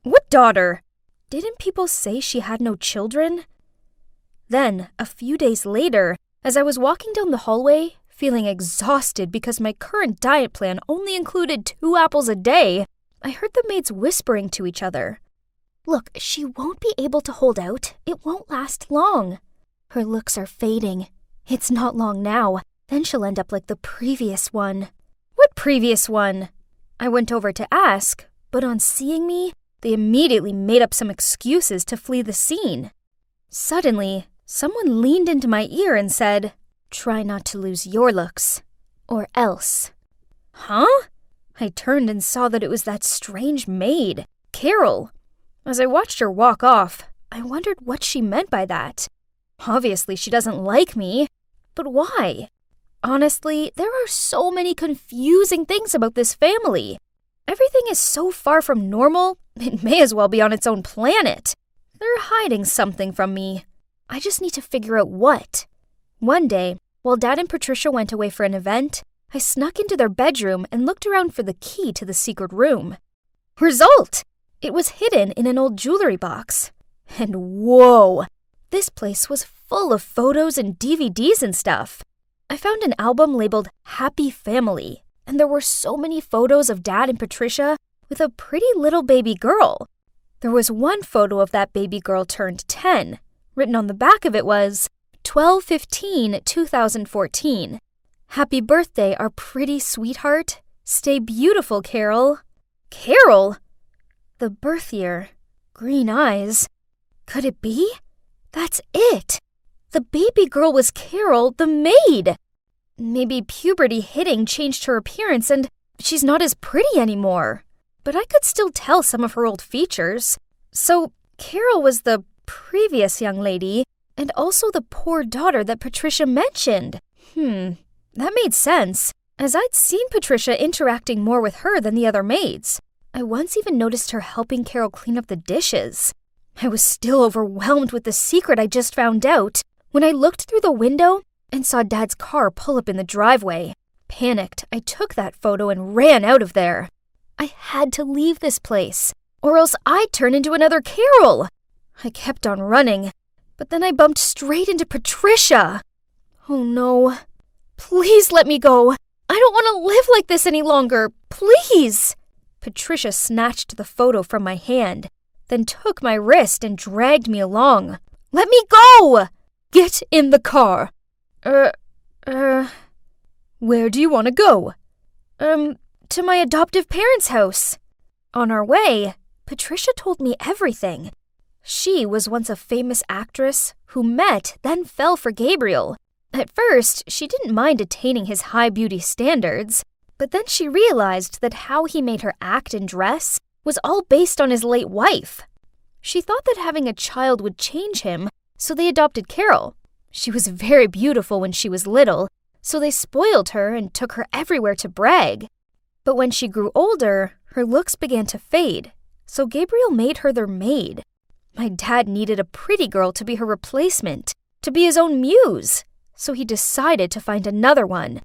What daughter? Didn't people say she had no children? Then, a few days later, as I was walking down the hallway, feeling exhausted because my current diet plan only included 2 apples a day, I heard the maids whispering to each other. Look, she won't be able to hold out. It won't last long. Her looks are fading. It's not long now. Then she'll end up like the previous one. previous one. I went over to ask, but on seeing me, they immediately made up some excuses to flee the scene. Suddenly, someone leaned into my ear and said, "Try not to lose your looks, or else." Huh? I turned and saw that it was that strange maid, Carol. As I watched her walk off, I wondered what she meant by that. Obviously, she doesn't like me, but why? Honestly, there are so many confusing things about this family. Everything is so far from normal, it may as well be on its own planet. They're hiding something from me. I just need to figure out what. One day, while Dad and Patricia went away for an event, I snuck into their bedroom and looked around for the key to the secret room. Result! It was hidden in an old jewelry box. And whoa! This place was full of photos and DVDs and stuff. I found an album labeled Happy Family, and there were so many photos of Dad and Patricia with a pretty little baby girl. There was one photo of that baby girl turned 10. Written on the back of it was 12/15/2014. Happy birthday, our pretty sweetheart. Stay beautiful, Carol. Carol? The birth year. Green eyes. Could it be? That's it. The baby girl was Carol, the maid. Maybe puberty hitting changed her appearance and she's not as pretty anymore. But I could still tell some of her old features. So Carol was the previous young lady and also the poor daughter that Patricia mentioned. That made sense, as I'd seen Patricia interacting more with her than the other maids. I once even noticed her helping Carol clean up the dishes. I was still overwhelmed with the secret I just found out when I looked through the window and saw Dad's car pull up in the driveway. Panicked, I took that photo and ran out of there. I had to leave this place, or else I'd turn into another Carol. I kept on running, but then I bumped straight into Patricia. Oh no. Please let me go. I don't want to live like this any longer. Please. Patricia snatched the photo from my hand, then took my wrist and dragged me along. Let me go! Get in the car. Where do you want to go? To my adoptive parents' house. On our way, Patricia told me everything. She was once a famous actress who met, then fell for Gabriel. At first, she didn't mind attaining his high beauty standards, but then she realized that how he made her act and dress was all based on his late wife. She thought that having a child would change him, so they adopted Carol. She was very beautiful when she was little, so they spoiled her and took her everywhere to brag. But when she grew older, her looks began to fade, so Gabriel made her their maid. My dad needed a pretty girl to be her replacement, to be his own muse, so he decided to find another one.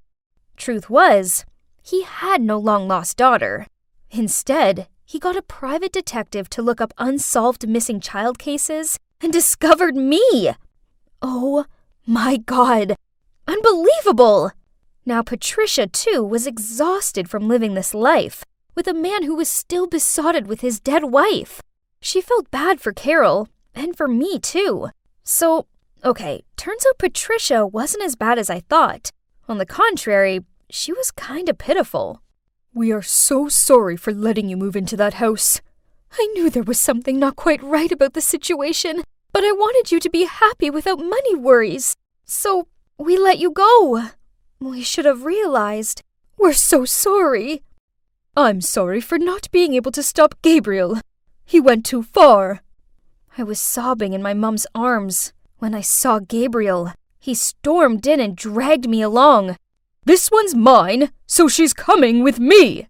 Truth was, he had no long-lost daughter. Instead, he got a private detective to look up unsolved missing child cases and discovered me. Oh my God! Unbelievable! Now Patricia, too, was exhausted from living this life with a man who was still besotted with his dead wife. She felt bad for Carol, and for me, too. So, okay, turns out Patricia wasn't as bad as I thought. On the contrary, she was kinda pitiful. We are so sorry for letting you move into that house. I knew there was something not quite right about the situation, but I wanted you to be happy without money worries. So, we let you go. We should have realized. We're so sorry. I'm sorry for not being able to stop Gabriel. He went too far. I was sobbing in my mom's arms when I saw Gabriel. He stormed in and dragged me along. This one's mine, so she's coming with me.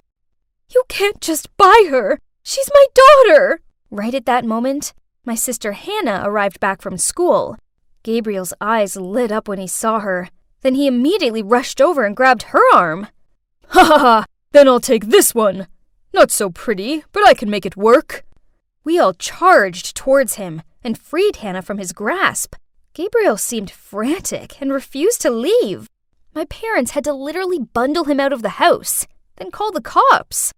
You can't just buy her. She's my daughter. Right at that moment, my sister Hannah arrived back from school. Gabriel's eyes lit up when he saw her. Then he immediately rushed over and grabbed her arm. Ha ha ha! Then I'll take this one. Not so pretty, but I can make it work. We all charged towards him and freed Hannah from his grasp. Gabriel seemed frantic and refused to leave. My parents had to literally bundle him out of the house, then call the cops.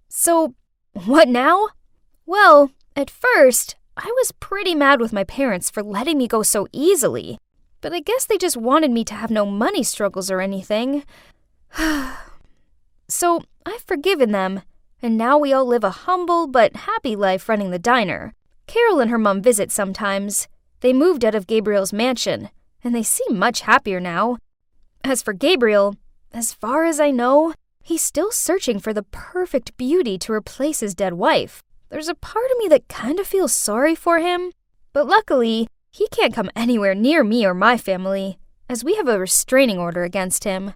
So, what now? Well, at first, I was pretty mad with my parents for letting me go so easily, but I guess they just wanted me to have no money struggles or anything. So I've forgiven them, and now we all live a humble but happy life running the diner. Carol and her mom visit sometimes. They moved out of Gabriel's mansion, and they seem much happier now. As for Gabriel, as far as I know, he's still searching for the perfect beauty to replace his dead wife. There's a part of me that kind of feels sorry for him, but luckily, he can't come anywhere near me or my family, as we have a restraining order against him.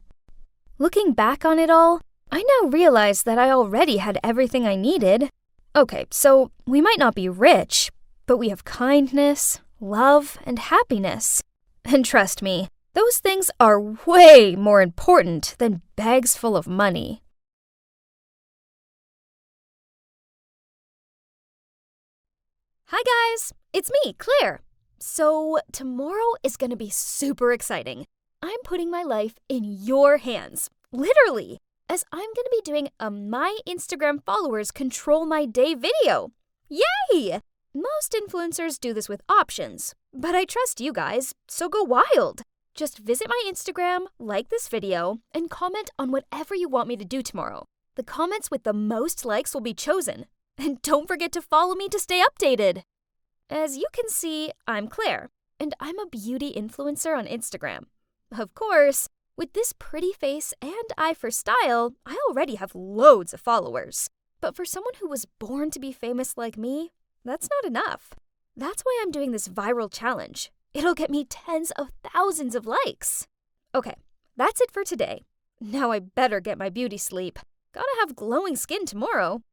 Looking back on it all, I now realize that I already had everything I needed. Okay, so we might not be rich, but we have kindness, love, and happiness. And trust me, those things are way more important than bags full of money. Hi guys, it's me, Claire. So tomorrow is going to be super exciting. I'm putting my life in your hands, literally, as I'm going to be doing a My Instagram Followers Control My Day video. Yay! Most influencers do this with options, but I trust you guys, so go wild. Just visit my Instagram, like this video, and comment on whatever you want me to do tomorrow. The comments with the most likes will be chosen. And don't forget to follow me to stay updated. As you can see, I'm Claire, and I'm a beauty influencer on Instagram. Of course, with this pretty face and eye for style, I already have loads of followers. But for someone who was born to be famous like me, that's not enough. That's why I'm doing this viral challenge. It'll get me tens of thousands of likes. Okay, that's it for today. Now I better get my beauty sleep. Gotta have glowing skin tomorrow.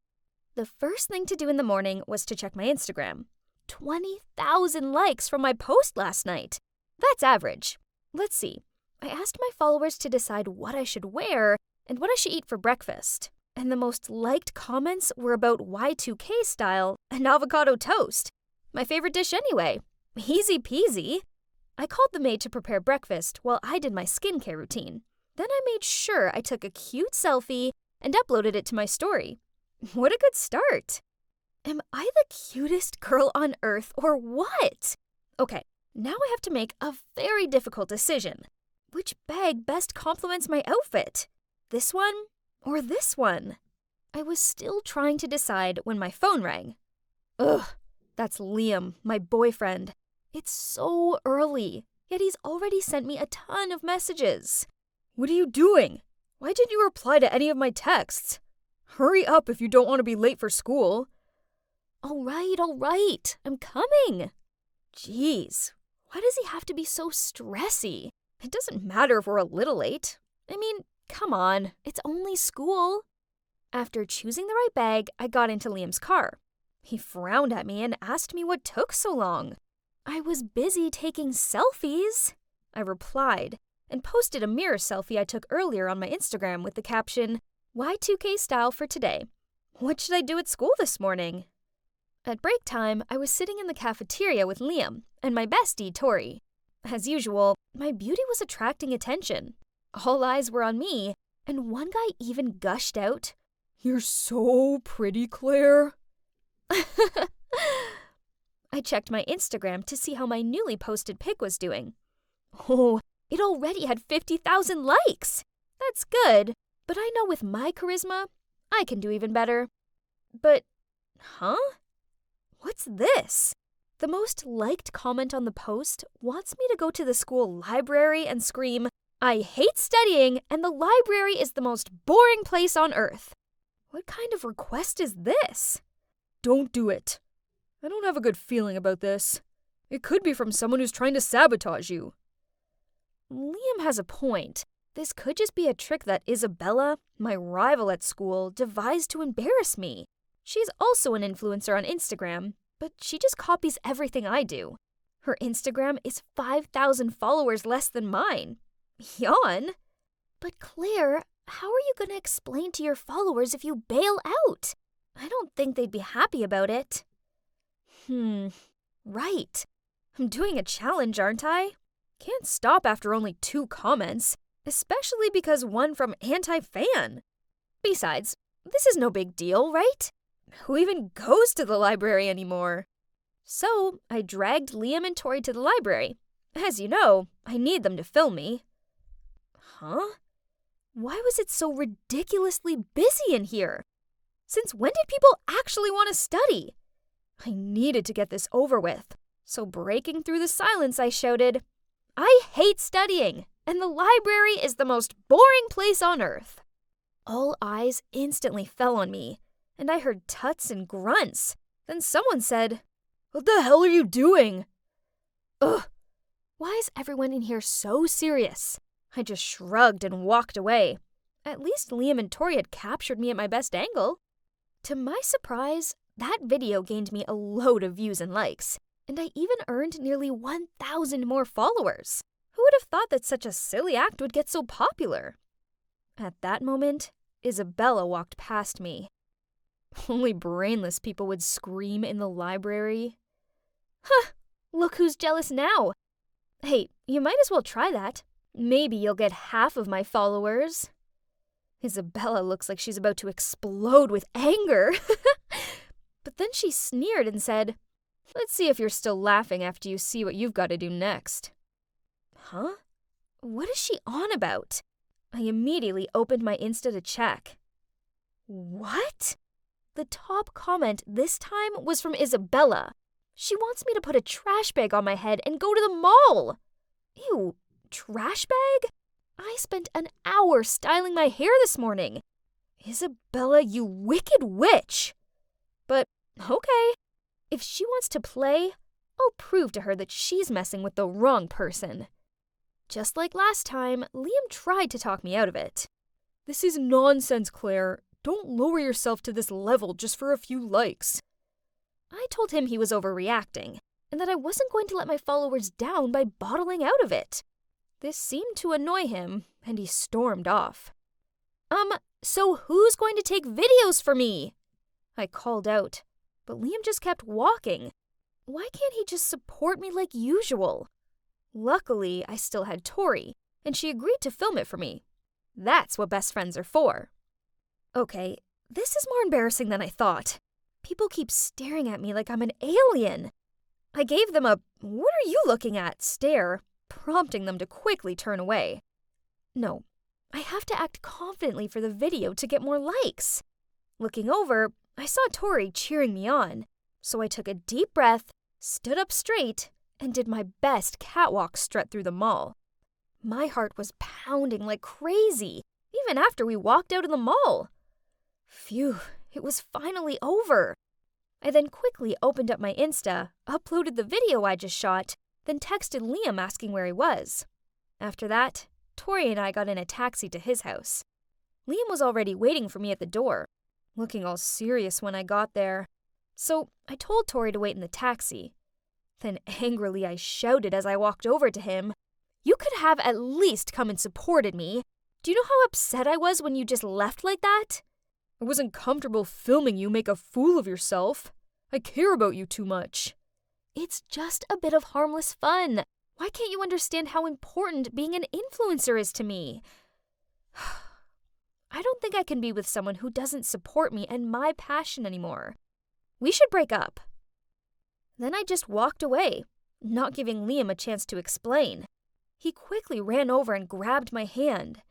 The first thing to do in the morning was to check my Instagram. 20,000 likes from my post last night. That's average. Let's see. I asked my followers to decide what I should wear and what I should eat for breakfast. And the most liked comments were about Y2K style and avocado toast. My favorite dish anyway. Easy peasy. I called the maid to prepare breakfast while I did my skincare routine. Then I made sure I took a cute selfie and uploaded it to my story. What a good start! Am I the cutest girl on earth or what? Okay, now I have to make a very difficult decision. Which bag best complements my outfit? This one or this one? I was still trying to decide when my phone rang. Ugh, that's Liam, my boyfriend. It's so early, yet he's already sent me a ton of messages. What are you doing? Why didn't you reply to any of my texts? Hurry up if you don't want to be late for school. All right. I'm coming. Jeez, why does he have to be so stressy? It doesn't matter if we're a little late. I mean, come on, it's only school. After choosing the right bag, I got into Liam's car. He frowned at me and asked me what took so long. I was busy taking selfies, I replied, and posted a mirror selfie I took earlier on my Instagram with the caption, Y2K style for today. What should I do at school this morning? At break time, I was sitting in the cafeteria with Liam and my bestie, Tori. As usual, my beauty was attracting attention. All eyes were on me, and one guy even gushed out, "You're so pretty, Claire." I checked my Instagram to see how my newly posted pic was doing. Oh, it already had 50,000 likes. That's good, but I know with my charisma, I can do even better. But, What's this? The most liked comment on the post wants me to go to the school library and scream, "I hate studying and the library is the most boring place on earth." What kind of request is this? Don't do it. I don't have a good feeling about this. It could be from someone who's trying to sabotage you. Liam has a point. This could just be a trick that Isabella, my rival at school, devised to embarrass me. She's also an influencer on Instagram, but she just copies everything I do. Her Instagram is 5,000 followers less than mine. Yawn. But Claire, how are you going to explain to your followers if you bail out? I don't think they'd be happy about it. Right. I'm doing a challenge, aren't I? Can't stop after only 2 comments, especially because one from anti-fan. Besides, this is no big deal, right? Who even goes to the library anymore? So, I dragged Liam and Tori to the library. As you know, I need them to film me. Why was it so ridiculously busy in here? Since when did people actually want to study? I needed to get this over with, so breaking through the silence, I shouted, "I hate studying, and the library is the most boring place on earth." All eyes instantly fell on me, and I heard tuts and grunts. Then someone said, "What the hell are you doing?" Ugh, why is everyone in here so serious? I just shrugged and walked away. At least Liam and Tori had captured me at my best angle. To my surprise, that video gained me a load of views and likes, and I even earned nearly 1,000 more followers. Who would have thought that such a silly act would get so popular? At that moment, Isabella walked past me. Only brainless people would scream in the library. Huh, look who's jealous now. Hey, you might as well try that. Maybe you'll get half of my followers. Isabella looks like she's about to explode with anger. But then she sneered and said, "Let's see if you're still laughing after you see what you've got to do next." Huh? What is she on about? I immediately opened my Insta to check. What? The top comment this time was from Isabella. She wants me to put a trash bag on my head and go to the mall. Ew, trash bag? I spent an hour styling my hair this morning. Isabella, you wicked witch. But, okay. If she wants to play, I'll prove to her that she's messing with the wrong person. Just like last time, Liam tried to talk me out of it. This is nonsense, Claire. Don't lower yourself to this level just for a few likes. I told him he was overreacting, and that I wasn't going to let my followers down by bottling out of it. This seemed to annoy him, and he stormed off. So who's going to take videos for me? I called out, but Liam just kept walking. Why can't he just support me like usual? Luckily, I still had Tori, and she agreed to film it for me. That's what best friends are for. Okay, this is more embarrassing than I thought. People keep staring at me like I'm an alien. I gave them a "what are you looking at" stare, prompting them to quickly turn away. No, I have to act confidently for the video to get more likes. Looking over, I saw Tori cheering me on, so I took a deep breath, stood up straight, and did my best catwalk strut through the mall. My heart was pounding like crazy, even after we walked out of the mall. Phew, it was finally over. I then quickly opened up my Insta, uploaded the video I just shot, then texted Liam asking where he was. After that, Tori and I got in a taxi to his house. Liam was already waiting for me at the door, looking all serious when I got there. So I told Tori to wait in the taxi. Then angrily I shouted as I walked over to him, "You could have at least come and supported me. Do you know how upset I was when you just left like that?" I wasn't comfortable filming you make a fool of yourself. I care about you too much. It's just a bit of harmless fun. Why can't you understand how important being an influencer is to me? I don't think I can be with someone who doesn't support me and my passion anymore. We should break up. Then I just walked away, not giving Liam a chance to explain. He quickly ran over and grabbed my hand.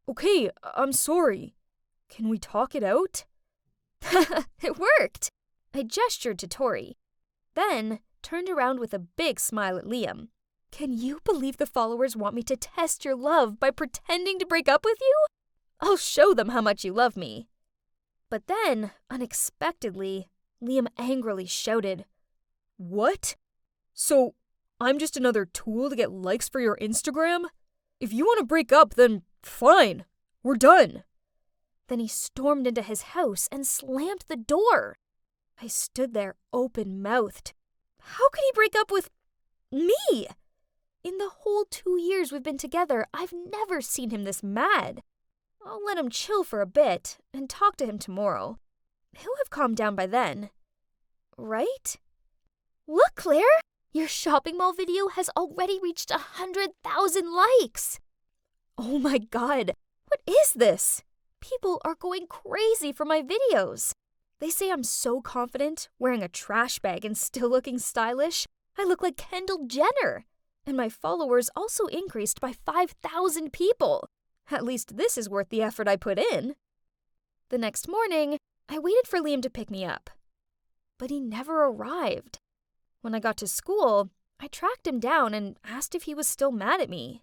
Okay, I'm sorry. Can we talk it out? It worked! I gestured to Tori, then turned around with a big smile at Liam. Can you believe the followers want me to test your love by pretending to break up with you? I'll show them how much you love me. But then, unexpectedly, Liam angrily shouted, "What? So, I'm just another tool to get likes for your Instagram? If you want to break up, then fine. We're done." Then he stormed into his house and slammed the door. I stood there open-mouthed. How could he break up with me? In the whole 2 years we've been together, I've never seen him this mad. I'll let him chill for a bit and talk to him tomorrow. He'll have calmed down by then. Right? Look, Claire! Your shopping mall video has already reached 100,000 likes! Oh my god, what is this? People are going crazy for my videos. They say I'm so confident, wearing a trash bag and still looking stylish. I look like Kendall Jenner. And my followers also increased by 5,000 people. At least this is worth the effort I put in. The next morning, I waited for Liam to pick me up. But he never arrived. When I got to school, I tracked him down and asked if he was still mad at me.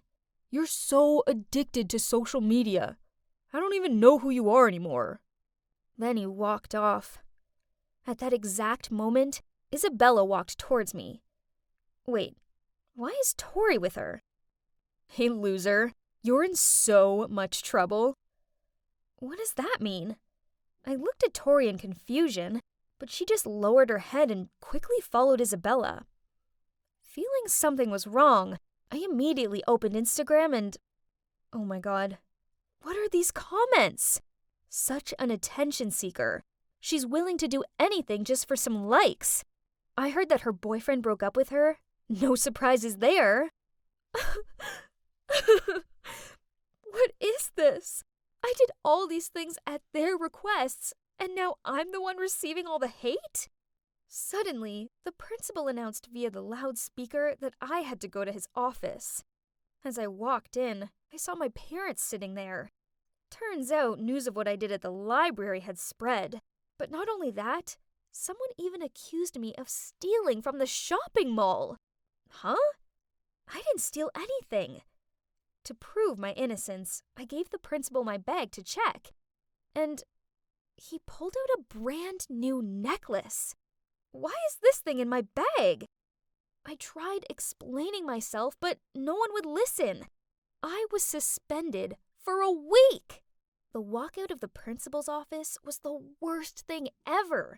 You're so addicted to social media. I don't even know who you are anymore. Then he walked off. At that exact moment, Isabella walked towards me. Wait, why is Tori with her? Hey, loser, you're in so much trouble. What does that mean? I looked at Tori in confusion, but she just lowered her head and quickly followed Isabella. Feeling something was wrong, I immediately opened Instagram and... oh my god. What are these comments? Such an attention seeker. She's willing to do anything just for some likes. I heard that her boyfriend broke up with her. No surprises there. What is this? I did all these things at their requests, and now I'm the one receiving all the hate? Suddenly, the principal announced via the loudspeaker that I had to go to his office. As I walked in, I saw my parents sitting there. Turns out news of what I did at the library had spread. But not only that, someone even accused me of stealing from the shopping mall. Huh? I didn't steal anything. To prove my innocence, I gave the principal my bag to check. And he pulled out a brand new necklace. Why is this thing in my bag? I tried explaining myself, but no one would listen. I was suspended for a week. The walkout of the principal's office was the worst thing ever.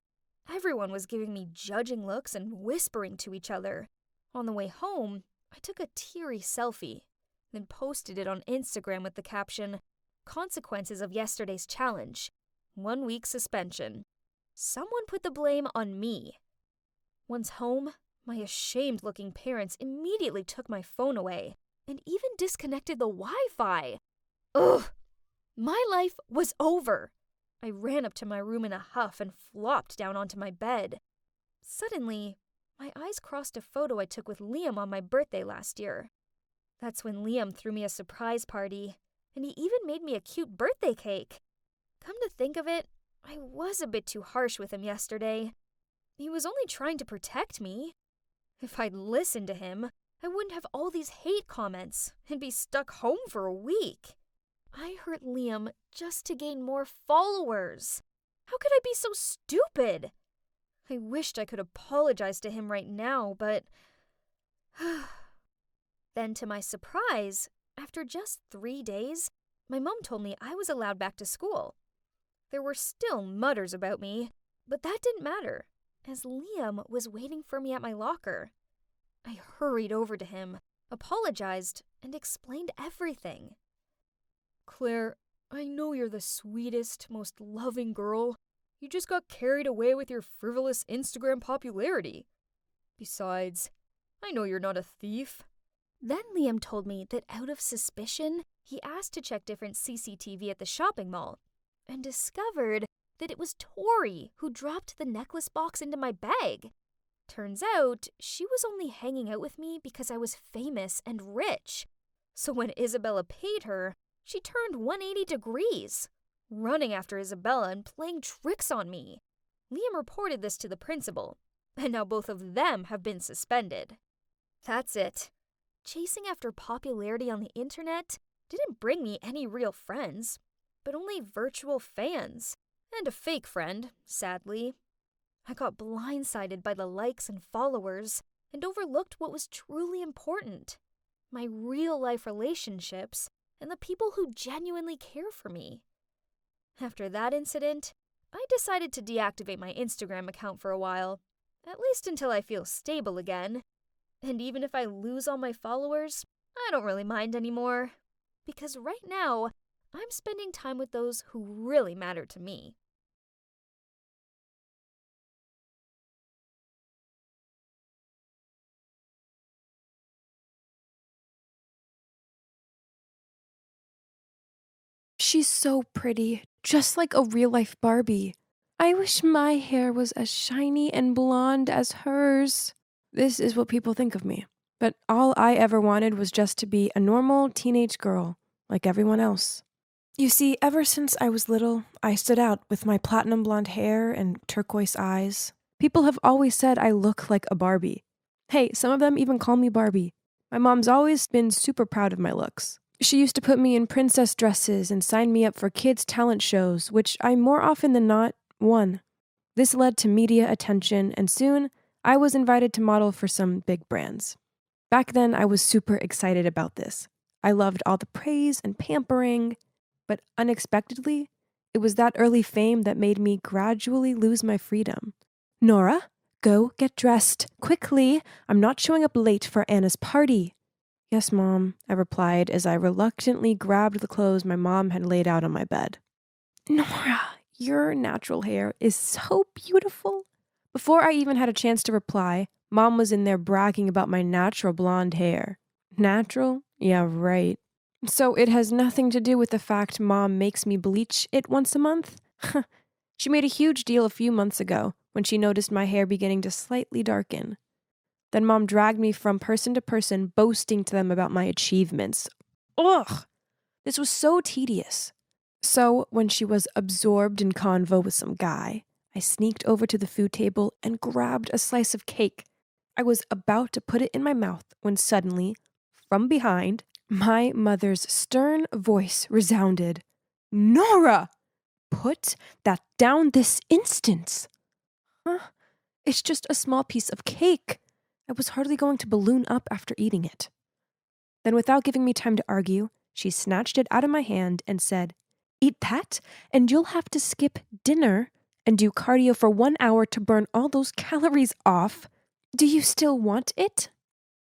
Everyone was giving me judging looks and whispering to each other. On the way home, I took a teary selfie, then posted it on Instagram with the caption, "Consequences of yesterday's challenge. 1 week suspension." Someone put the blame on me. Once home, my ashamed-looking parents immediately took my phone away and even disconnected the Wi-Fi. Ugh! My life was over. I ran up to my room in a huff and flopped down onto my bed. Suddenly, my eyes crossed a photo I took with Liam on my birthday last year. That's when Liam threw me a surprise party, and he even made me a cute birthday cake. Come to think of it, I was a bit too harsh with him yesterday. He was only trying to protect me. If I'd listened to him, I wouldn't have all these hate comments and be stuck home for a week. I hurt Liam just to gain more followers. How could I be so stupid? I wished I could apologize to him right now, but... Then to my surprise, after just 3 days, my mom told me I was allowed back to school. There were still mutters about me, but that didn't matter, as Liam was waiting for me at my locker. I hurried over to him, apologized, and explained everything. Claire, I know you're the sweetest, most loving girl. You just got carried away with your frivolous Instagram popularity. Besides, I know you're not a thief. Then Liam told me that out of suspicion, he asked to check different CCTV at the shopping mall and discovered that it was Tori who dropped the necklace box into my bag. Turns out, she was only hanging out with me because I was famous and rich. So when Isabella paid her, she turned 180 degrees, running after Isabella and playing tricks on me. Liam reported this to the principal, and now both of them have been suspended. That's it. Chasing after popularity on the internet didn't bring me any real friends, but only virtual fans, and a fake friend, sadly. I got blindsided by the likes and followers and overlooked what was truly important, my real-life relationships and the people who genuinely care for me. After that incident, I decided to deactivate my Instagram account for a while, at least until I feel stable again. And even if I lose all my followers, I don't really mind anymore. Because right now, I'm spending time with those who really matter to me. She's so pretty, just like a real-life Barbie. I wish my hair was as shiny and blonde as hers. This is what people think of me. But all I ever wanted was just to be a normal teenage girl. like everyone else. You see, ever since I was little, I stood out with my platinum blonde hair and turquoise eyes. People have always said I look like a Barbie. Hey, some of them even call me Barbie. My mom's always been super proud of my looks. She used to put me in princess dresses and sign me up for kids' talent shows, which I more often than not won. This led to media attention, and soon I was invited to model for some big brands. Back then, I was super excited about this. I loved all the praise and pampering, but unexpectedly, it was that early fame that made me gradually lose my freedom. Nora, go get dressed, quickly. I'm not showing up late for Anna's party. Yes, Mom, I replied as I reluctantly grabbed the clothes my mom had laid out on my bed. Nora, your natural hair is so beautiful. Before I even had a chance to reply, Mom was in there bragging about my natural blonde hair. Natural? Yeah, right. So it has nothing to do with the fact Mom makes me bleach it once a month? She made a huge deal a few months ago when she noticed my hair beginning to slightly darken. Then Mom dragged me from person to person, boasting to them about my achievements. Ugh! This was so tedious. So, when she was absorbed in convo with some guy, I sneaked over to the food table and grabbed a slice of cake. I was about to put it in my mouth when suddenly, from behind, my mother's stern voice resounded. Nora! Put that down this instant! Huh? It's just a small piece of cake. I was hardly going to balloon up after eating it. Then, without giving me time to argue, she snatched it out of my hand and said, Eat that, and you'll have to skip dinner and do cardio for 1 hour to burn all those calories off. Do you still want it?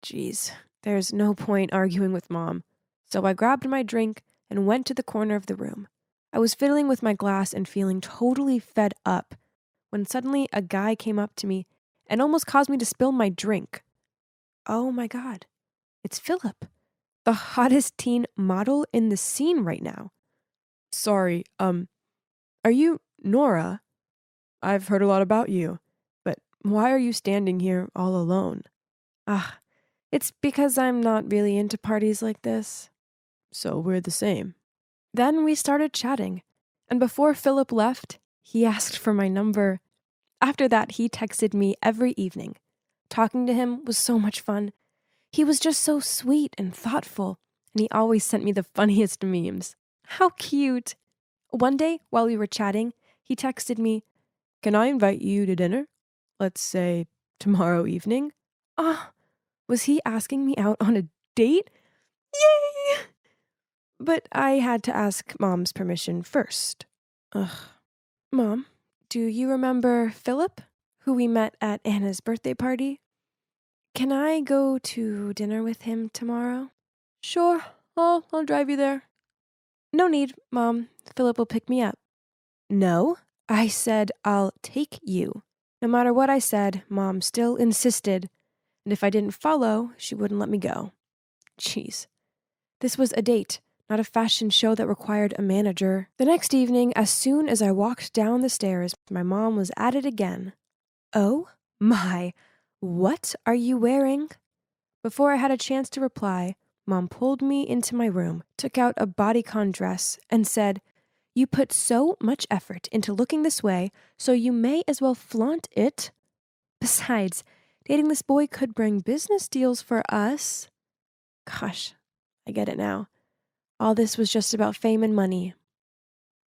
Geez, there's no point arguing with Mom. So I grabbed my drink and went to the corner of the room. I was fiddling with my glass and feeling totally fed up when suddenly a guy came up to me and almost caused me to spill my drink. Oh my God, it's Philip, the hottest teen model in the scene right now. Sorry, are you Nora? I've heard a lot about you, but why are you standing here all alone? It's because I'm not really into parties like this. So we're the same. Then we started chatting, and before Philip left, he asked for my number. After that, he texted me every evening. Talking to him was so much fun. He was just so sweet and thoughtful, and he always sent me the funniest memes. How cute! One day, while we were chatting, he texted me, Can I invite you to dinner? Let's say tomorrow evening? Was he asking me out on a date? Yay! But I had to ask Mom's permission first. Mom, do you remember Philip, who we met at Anna's birthday party? Can I go to dinner with him tomorrow? Sure, I'll drive you there. No need, Mom. Philip will pick me up. No, I said I'll take you. No matter what I said, Mom still insisted, and if I didn't follow, she wouldn't let me go. Jeez. This was a date, not a fashion show that required a manager. The next evening, as soon as I walked down the stairs, my mom was at it again. Oh my, what are you wearing? Before I had a chance to reply, Mom pulled me into my room, took out a bodycon dress, and said, You put so much effort into looking this way, so you may as well flaunt it. Besides, dating this boy could bring business deals for us. Gosh, I get it now. All this was just about fame and money.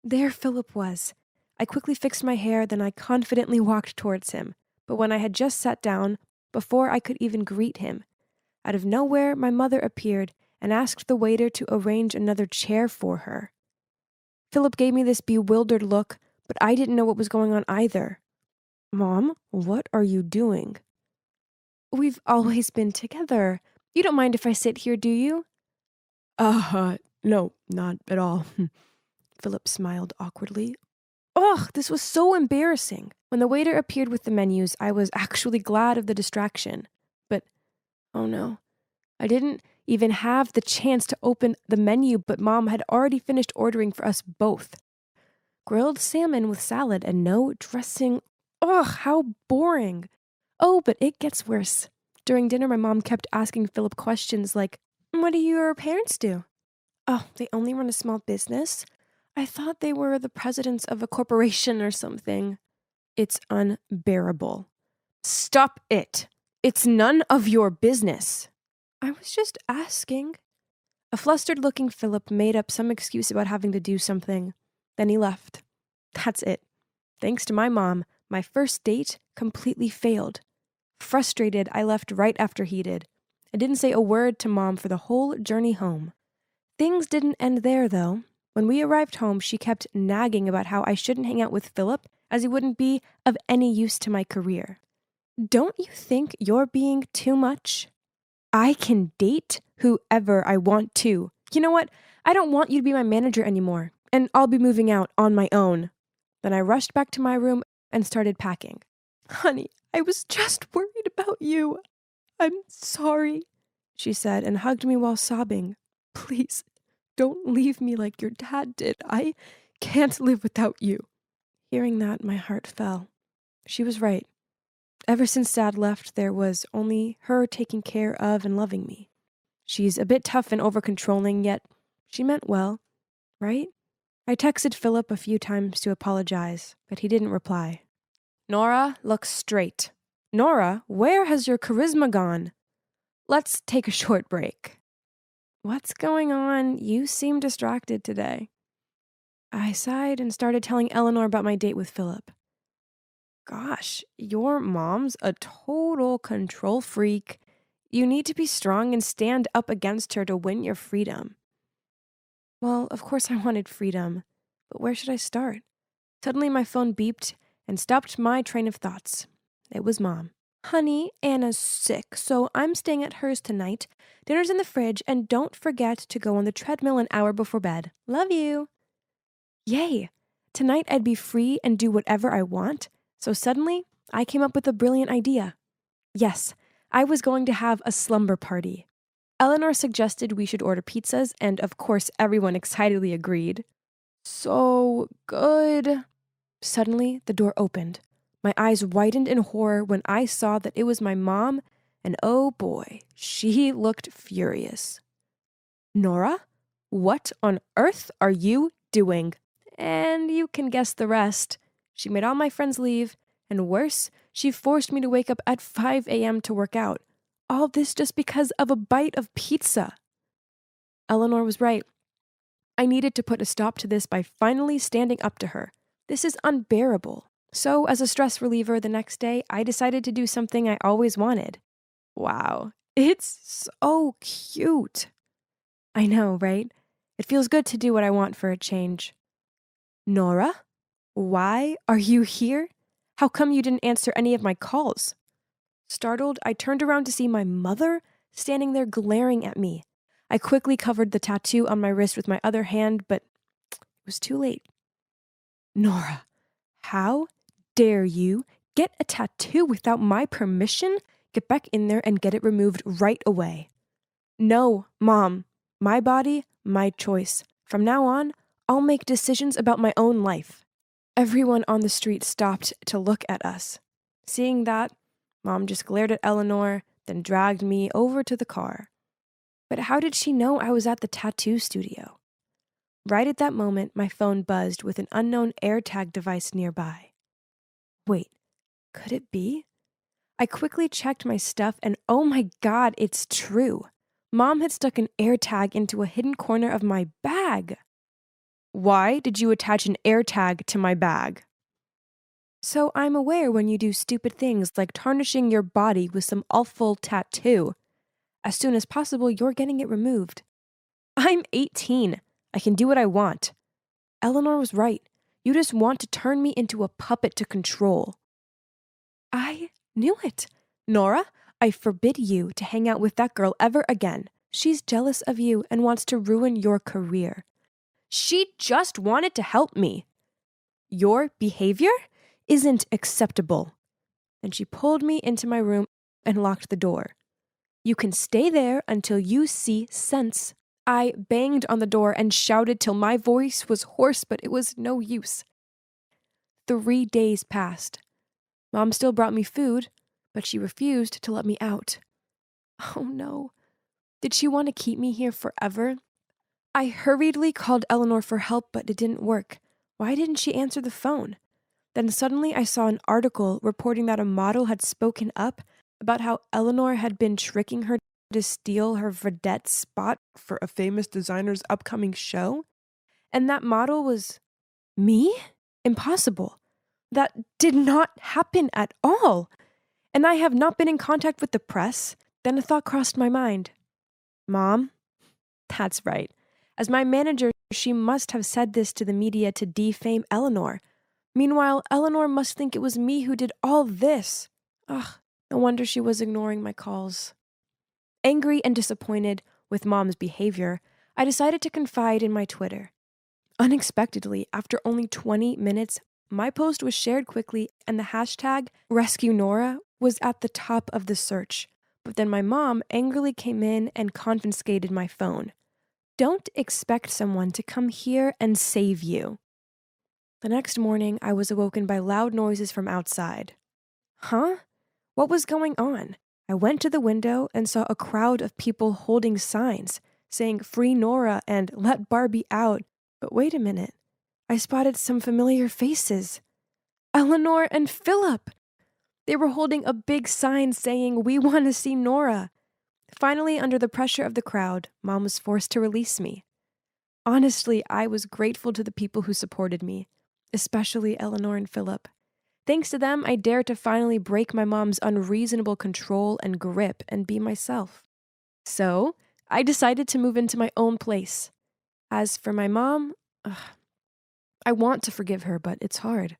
There Philip was. I quickly fixed my hair, then I confidently walked towards him. But when I had just sat down, before I could even greet him, out of nowhere my mother appeared and asked the waiter to arrange another chair for her. Philip gave me this bewildered look, but I didn't know what was going on either. Mom, what are you doing? We've always been together. You don't mind if I sit here, do you? No, not at all. Philip smiled awkwardly. Ugh, this was so embarrassing. When the waiter appeared with the menus, I was actually glad of the distraction. But, oh no, I didn't even have the chance to open the menu, but Mom had already finished ordering for us both. Grilled salmon with salad and no dressing. Ugh, how boring. Oh, but it gets worse. During dinner, my mom kept asking Philip questions like, What do your parents do? Oh, they only run a small business? I thought they were the presidents of a corporation or something. It's unbearable. Stop it. It's none of your business. I was just asking. A flustered-looking Philip made up some excuse about having to do something. Then he left. That's it. Thanks to my mom, my first date completely failed. Frustrated, I left right after he did. I didn't say a word to Mom for the whole journey home. Things didn't end there, though. When we arrived home, she kept nagging about how I shouldn't hang out with Philip, as he wouldn't be of any use to my career. Don't you think you're being too much? I can date whoever I want to. You know what? I don't want you to be my manager anymore, and I'll be moving out on my own. Then I rushed back to my room and started packing. Honey, I was just worried about you. I'm sorry, she said and hugged me while sobbing. Please, don't leave me like your dad did. I can't live without you. Hearing that, my heart fell. She was right. Ever since Dad left, there was only her taking care of and loving me. She's a bit tough and over-controlling, yet she meant well, right? I texted Philip a few times to apologize, but he didn't reply. Nora, look straight. Nora, where has your charisma gone? Let's take a short break. What's going on? You seem distracted today. I sighed and started telling Eleanor about my date with Philip. Gosh, your mom's a total control freak. You need to be strong and stand up against her to win your freedom. Well, of course I wanted freedom, but where should I start? Suddenly my phone beeped and stopped my train of thoughts. It was Mom. Honey, Anna's sick, so I'm staying at hers tonight. Dinner's in the fridge, and don't forget to go on the treadmill an hour before bed. Love you. Yay! Tonight I'd be free and do whatever I want. So suddenly, I came up with a brilliant idea. Yes, I was going to have a slumber party. Eleanor suggested we should order pizzas, and of course everyone excitedly agreed. So good. Suddenly, the door opened. My eyes widened in horror when I saw that it was my mom, and oh boy, she looked furious. Nora, what on earth are you doing? And you can guess the rest. She made all my friends leave, and worse, she forced me to wake up at 5 a.m. to work out. All this just because of a bite of pizza. Eleanor was right. I needed to put a stop to this by finally standing up to her. This is unbearable. So, as a stress reliever the next day, I decided to do something I always wanted. Wow, it's so cute. I know, right? It feels good to do what I want for a change. Nora? Why are you here? How come you didn't answer any of my calls? Startled, I turned around to see my mother standing there glaring at me. I quickly covered the tattoo on my wrist with my other hand, but it was too late. Nora, how dare you get a tattoo without my permission? Get back in there and get it removed right away. No, Mom. My body, my choice. From now on, I'll make decisions about my own life. Everyone on the street stopped to look at us. Seeing that, Mom just glared at Eleanor, then dragged me over to the car. But how did she know I was at the tattoo studio? Right at that moment, my phone buzzed with an unknown AirTag device nearby. Wait, could it be? I quickly checked my stuff and oh my God, it's true. Mom had stuck an AirTag into a hidden corner of my bag. Why did you attach an AirTag to my bag? So I'm aware when you do stupid things like tarnishing your body with some awful tattoo. As soon as possible, you're getting it removed. I'm 18. I can do what I want. Eleanor was right. You just want to turn me into a puppet to control. I knew it. Nora, I forbid you to hang out with that girl ever again. She's jealous of you and wants to ruin your career. She just wanted to help me. Your behavior isn't acceptable. And she pulled me into my room and locked the door. You can stay there until you see sense. I banged on the door and shouted till my voice was hoarse, but it was no use. 3 days passed. Mom still brought me food, but she refused to let me out. Oh no. Did she want to keep me here forever? I hurriedly called Eleanor for help, but it didn't work. Why didn't she answer the phone? Then suddenly I saw an article reporting that a model had spoken up about how Eleanor had been tricking her to steal her vedette spot for a famous designer's upcoming show. And that model was me? Impossible. That did not happen at all. And I have not been in contact with the press. Then a thought crossed my mind. Mom? That's right. As my manager, she must have said this to the media to defame Eleanor. Meanwhile, Eleanor must think it was me who did all this. Ugh, no wonder she was ignoring my calls. Angry and disappointed with Mom's behavior, I decided to confide in my Twitter. Unexpectedly, after only 20 minutes, my post was shared quickly and the hashtag #RescueNora was at the top of the search. But then my mom angrily came in and confiscated my phone. Don't expect someone to come here and save you. The next morning, I was awoken by loud noises from outside. Huh? What was going on? I went to the window and saw a crowd of people holding signs saying "Free Nora" and "Let Barbie out." But wait a minute. I spotted some familiar faces. Eleanor and Philip. They were holding a big sign saying, "We want to see Nora." Finally, under the pressure of the crowd, Mom was forced to release me. Honestly, I was grateful to the people who supported me, especially Eleanor and Philip. Thanks to them, I dared to finally break my mom's unreasonable control and grip and be myself. So, I decided to move into my own place. As for my mom, I want to forgive her, but it's hard.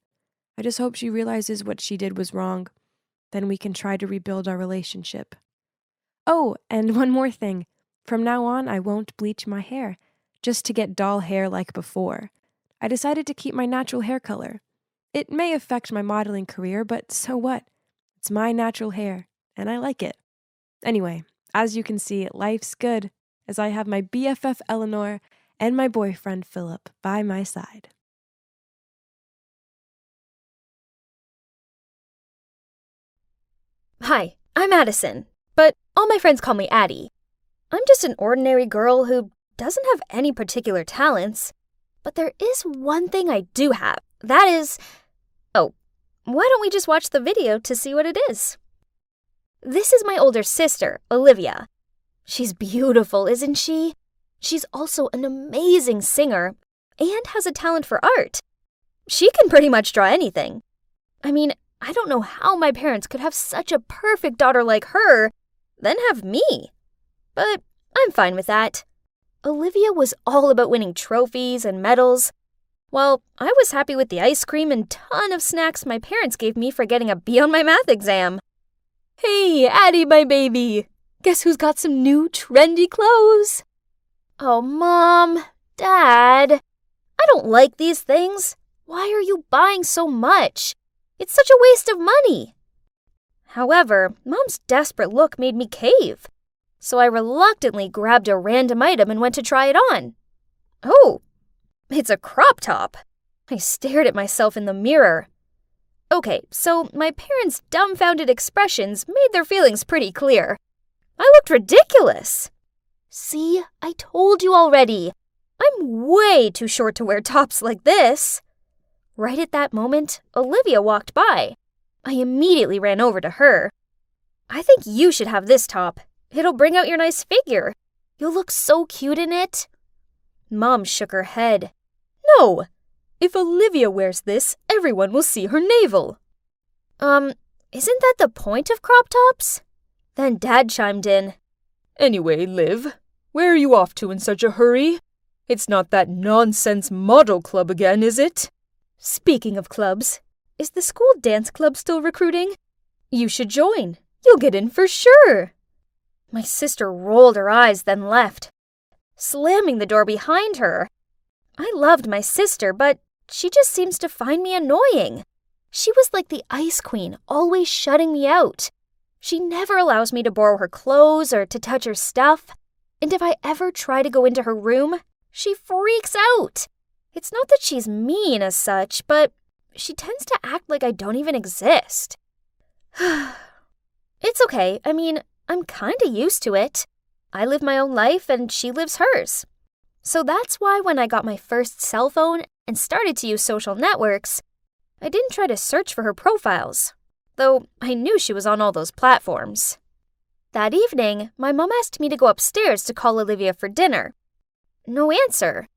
I just hope she realizes what she did was wrong. Then we can try to rebuild our relationship. Oh, and one more thing. From now on, I won't bleach my hair, just to get doll hair like before. I decided to keep my natural hair color. It may affect my modeling career, but so what? It's my natural hair, and I like it. Anyway, as you can see, life's good, as I have my BFF Eleanor and my boyfriend Philip by my side. Hi, I'm Addison, but all my friends call me Addie. I'm just an ordinary girl who doesn't have any particular talents, but there is one thing I do have. That is... Oh, why don't we just watch the video to see what it is? This is my older sister, Olivia. She's beautiful, isn't she? She's also an amazing singer and has a talent for art. She can pretty much draw anything. I mean, I don't know how my parents could have such a perfect daughter like her, then have me. But I'm fine with that. Olivia was all about winning trophies and medals, while I was happy with the ice cream and ton of snacks my parents gave me for getting a B on my math exam. Hey, Addie, my baby. Guess who's got some new trendy clothes? Oh, Mom, Dad, I don't like these things. Why are you buying so much? It's such a waste of money. However, Mom's desperate look made me cave, so I reluctantly grabbed a random item and went to try it on. Oh, it's a crop top. I stared at myself in the mirror. Okay, so my parents' dumbfounded expressions made their feelings pretty clear. I looked ridiculous. See, I told you already. I'm way too short to wear tops like this. Right at that moment, Olivia walked by. I immediately ran over to her. I think you should have this top. It'll bring out your nice figure. You'll look so cute in it. Mom shook her head. No, if Olivia wears this, everyone will see her navel. Isn't that the point of crop tops? Then Dad chimed in. Anyway, Liv, where are you off to in such a hurry? It's not that nonsense model club again, is it? Speaking of clubs, is the school dance club still recruiting? You should join. You'll get in for sure. My sister rolled her eyes, then left, slamming the door behind her. I loved my sister, but she just seems to find me annoying. She was like the ice queen, always shutting me out. She never allows me to borrow her clothes or to touch her stuff. And if I ever try to go into her room, she freaks out. It's not that she's mean as such, but she tends to act like I don't even exist. It's okay. I mean, I'm kinda used to it. I live my own life and she lives hers. So that's why when I got my first cell phone and started to use social networks, I didn't try to search for her profiles, though I knew she was on all those platforms. That evening, my mom asked me to go upstairs to call Olivia for dinner. No answer.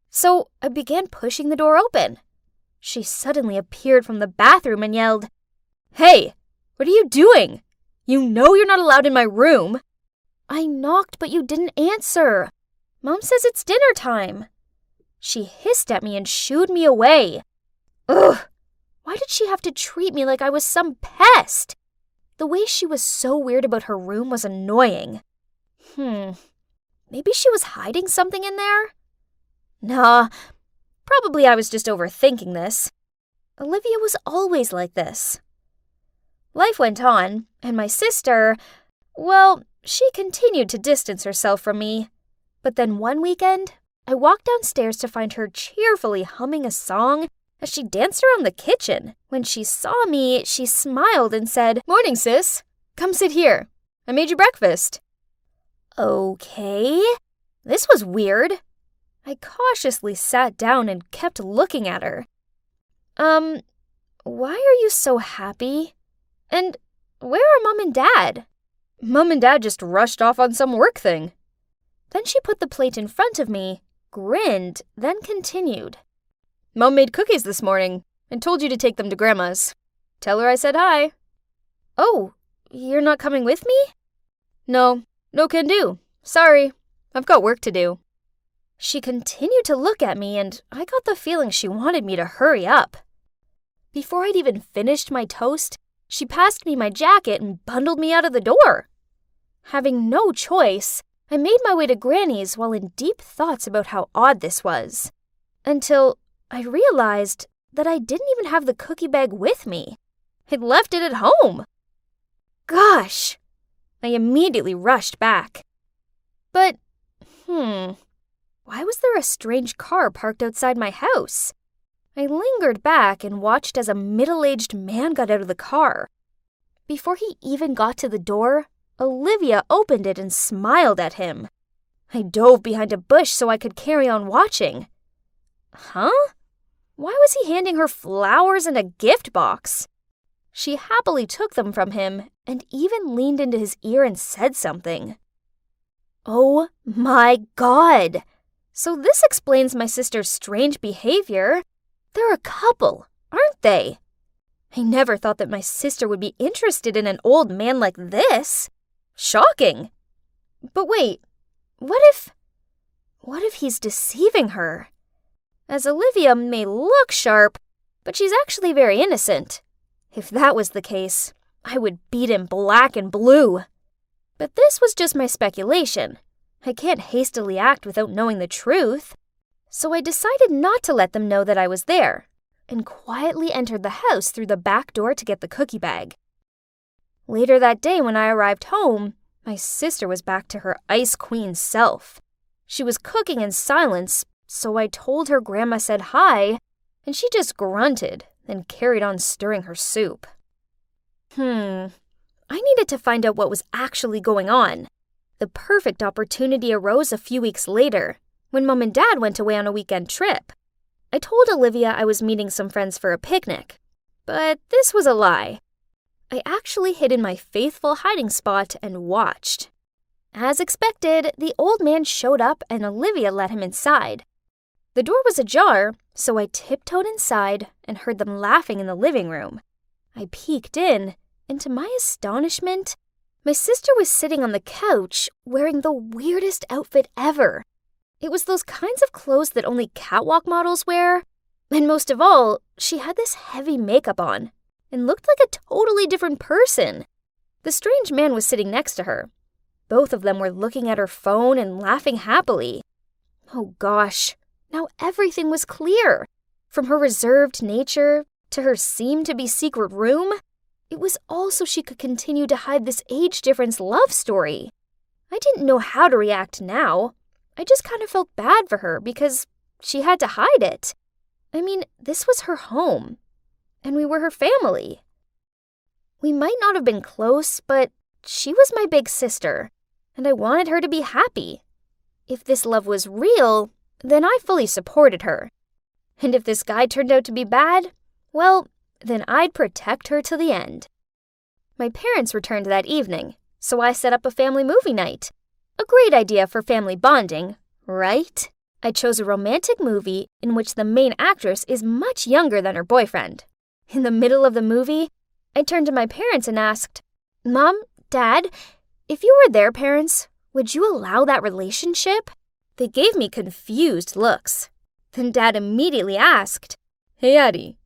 So I began pushing the door open. She suddenly appeared from the bathroom and yelled, "Hey, what are you doing? You know you're not allowed in my room." "I knocked, but you didn't answer. Mom says it's dinner time." She hissed at me and shooed me away. Ugh! Why did she have to treat me like I was some pest? The way she was so weird about her room was annoying. Maybe she was hiding something in there? Nah, probably I was just overthinking this. Olivia was always like this. Life went on, and my sister, well, she continued to distance herself from me. But then one weekend, I walked downstairs to find her cheerfully humming a song as she danced around the kitchen. When she saw me, she smiled and said, "Morning, sis. Come sit here. I made you breakfast." Okay, this was weird. I cautiously sat down and kept looking at her. Why are you so happy? And where are Mom and Dad? Mom and Dad just rushed off on some work thing. Then she put the plate in front of me, grinned, then continued. Mom made cookies this morning and told you to take them to Grandma's. Tell her I said hi. Oh, you're not coming with me? No can do. Sorry, I've got work to do. She continued to look at me, and I got the feeling she wanted me to hurry up. Before I'd even finished my toast, she passed me my jacket and bundled me out of the door. Having no choice, I made my way to Granny's while in deep thoughts about how odd this was. Until I realized that I didn't even have the cookie bag with me. I'd left it at home. Gosh! I immediately rushed back. But, why was there a strange car parked outside my house? I lingered back and watched as a middle-aged man got out of the car. Before he even got to the door, Olivia opened it and smiled at him. I dove behind a bush so I could carry on watching. Huh? Why was he handing her flowers and a gift box? She happily took them from him and even leaned into his ear and said something. Oh my God! So this explains my sister's strange behavior. They're a couple, aren't they? I never thought that my sister would be interested in an old man like this. Shocking. But wait, what if he's deceiving her? As Olivia may look sharp, but she's actually very innocent. If that was the case, I would beat him black and blue. But this was just my speculation. I can't hastily act without knowing the truth. So I decided not to let them know that I was there, and quietly entered the house through the back door to get the cookie bag. Later that day when I arrived home, my sister was back to her Ice Queen self. She was cooking in silence, so I told her Grandma said hi, and she just grunted, then carried on stirring her soup. I needed to find out what was actually going on. The perfect opportunity arose a few weeks later, when Mom and Dad went away on a weekend trip. I told Olivia I was meeting some friends for a picnic, but this was a lie. I actually hid in my faithful hiding spot and watched. As expected, the old man showed up and Olivia let him inside. The door was ajar, so I tiptoed inside and heard them laughing in the living room. I peeked in, and to my astonishment, my sister was sitting on the couch wearing the weirdest outfit ever. It was those kinds of clothes that only catwalk models wear. And most of all, she had this heavy makeup on and looked like a totally different person. The strange man was sitting next to her. Both of them were looking at her phone and laughing happily. Oh gosh, now everything was clear. From her reserved nature to her seemed-to-be secret room, it was all so she could continue to hide this age difference love story. I didn't know how to react now. I just kind of felt bad for her because she had to hide it. I mean, this was her home, and we were her family. We might not have been close, but she was my big sister, and I wanted her to be happy. If this love was real, then I fully supported her. And if this guy turned out to be bad, well, then I'd protect her to the end. My parents returned that evening, so I set up a family movie night. A great idea for family bonding, right? I chose a romantic movie in which the main actress is much younger than her boyfriend. In the middle of the movie, I turned to my parents and asked, "Mom, Dad, if you were their parents, would you allow that relationship?" They gave me confused looks. Then Dad immediately asked, "Hey, Addie,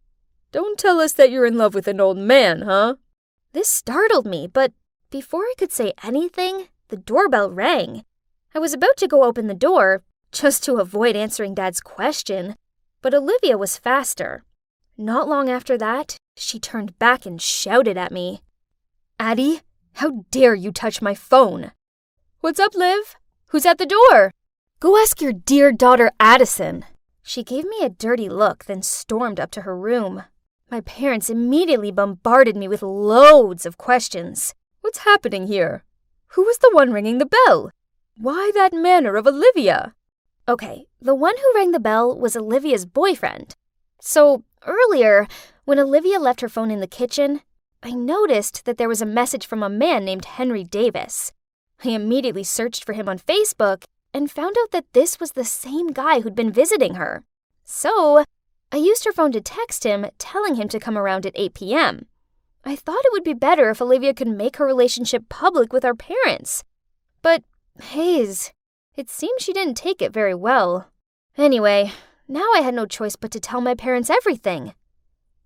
don't tell us that you're in love with an old man, huh?" This startled me, but before I could say anything, the doorbell rang. I was about to go open the door, just to avoid answering Dad's question, but Olivia was faster. Not long after that, she turned back and shouted at me, "Addie, how dare you touch my phone?" "What's up, Liv? Who's at the door?" "Go ask your dear daughter Addison." She gave me a dirty look, then stormed up to her room. My parents immediately bombarded me with loads of questions. "What's happening here? Who was the one ringing the bell? Why that manner of Olivia?" Okay, the one who rang the bell was Olivia's boyfriend. So, earlier, when Olivia left her phone in the kitchen, I noticed that there was a message from a man named Henry Davis. I immediately searched for him on Facebook and found out that this was the same guy who'd been visiting her. So, I used her phone to text him, telling him to come around at 8 p.m. I thought it would be better if Olivia could make her relationship public with our parents. But, Hayes, it seems she didn't take it very well. Anyway, now I had no choice but to tell my parents everything.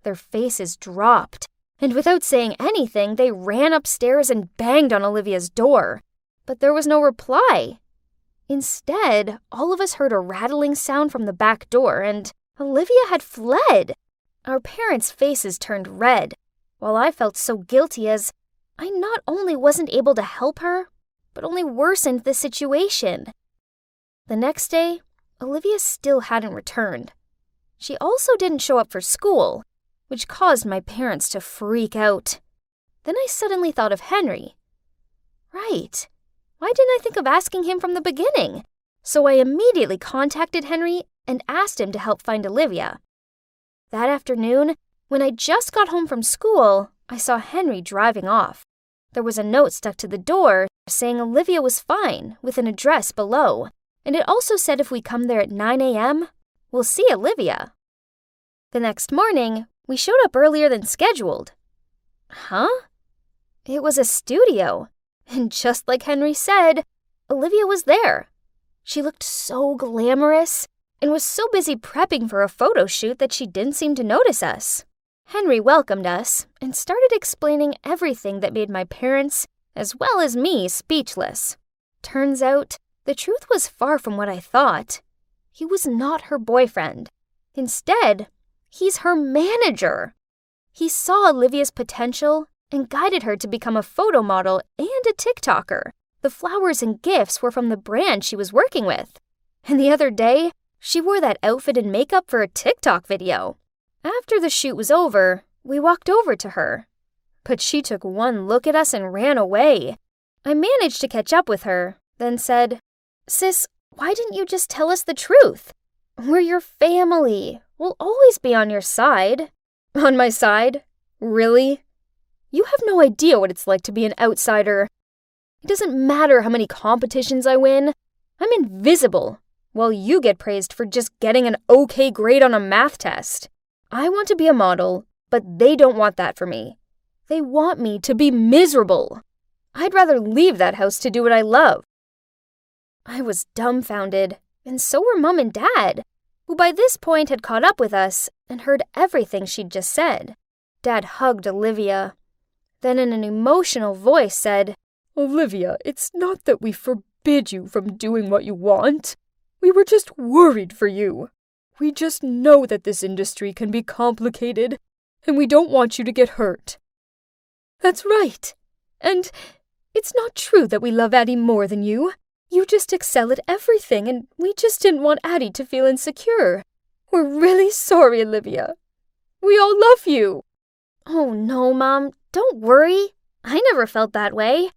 Their faces dropped, and without saying anything, they ran upstairs and banged on Olivia's door. But there was no reply. Instead, all of us heard a rattling sound from the back door, and Olivia had fled. Our parents' faces turned red, while I felt so guilty as I not only wasn't able to help her, but only worsened the situation. The next day, Olivia still hadn't returned. She also didn't show up for school, which caused my parents to freak out. Then I suddenly thought of Henry. Right. Why didn't I think of asking him from the beginning? So I immediately contacted Henry and asked him to help find Olivia. That afternoon, when I just got home from school, I saw Henry driving off. There was a note stuck to the door saying Olivia was fine, with an address below, and it also said if we come there at 9 a.m., we'll see Olivia. The next morning, we showed up earlier than scheduled. Huh? It was a studio, and just like Henry said, Olivia was there. She looked so glamorous and was so busy prepping for a photo shoot that she didn't seem to notice us. Henry welcomed us and started explaining everything that made my parents, as well as me, speechless. Turns out, the truth was far from what I thought. He was not her boyfriend. Instead, he's her manager. He saw Olivia's potential and guided her to become a photo model and a TikToker. The flowers and gifts were from the brand she was working with. And the other day, she wore that outfit and makeup for a TikTok video. After the shoot was over, we walked over to her. But she took one look at us and ran away. I managed to catch up with her, then said, "Sis, why didn't you just tell us the truth? We're your family. We'll always be on your side." "On my side? Really? You have no idea what it's like to be an outsider. It doesn't matter how many competitions I win. I'm invisible, while you get praised for just getting an okay grade on a math test. I want to be a model, but they don't want that for me. They want me to be miserable. I'd rather leave that house to do what I love." I was dumbfounded, and so were Mom and Dad, who by this point had caught up with us and heard everything she'd just said. Dad hugged Olivia, then in an emotional voice said, "Olivia, it's not that we forbid you from doing what you want. We were just worried for you. We just know that this industry can be complicated, and we don't want you to get hurt." "That's right. And it's not true that we love Addie more than you. You just excel at everything, and we just didn't want Addie to feel insecure. We're really sorry, Olivia. We all love you." "Oh no, Mom, don't worry. I never felt that way.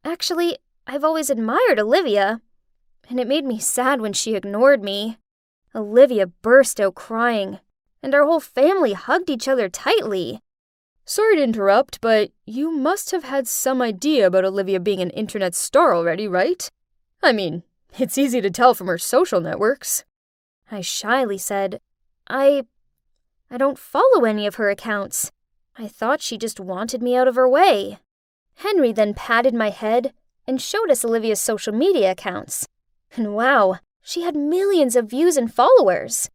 Actually, I've always admired Olivia, and it made me sad when she ignored me. Olivia burst out crying, and our whole family hugged each other tightly. Sorry to interrupt, but you must have had some idea about Olivia being an internet star already, right? I mean, it's easy to tell from her social networks. I shyly said, I don't follow any of her accounts. I thought she just wanted me out of her way. Henry then patted my head and showed us Olivia's social media accounts. And wow, she had millions of views and followers.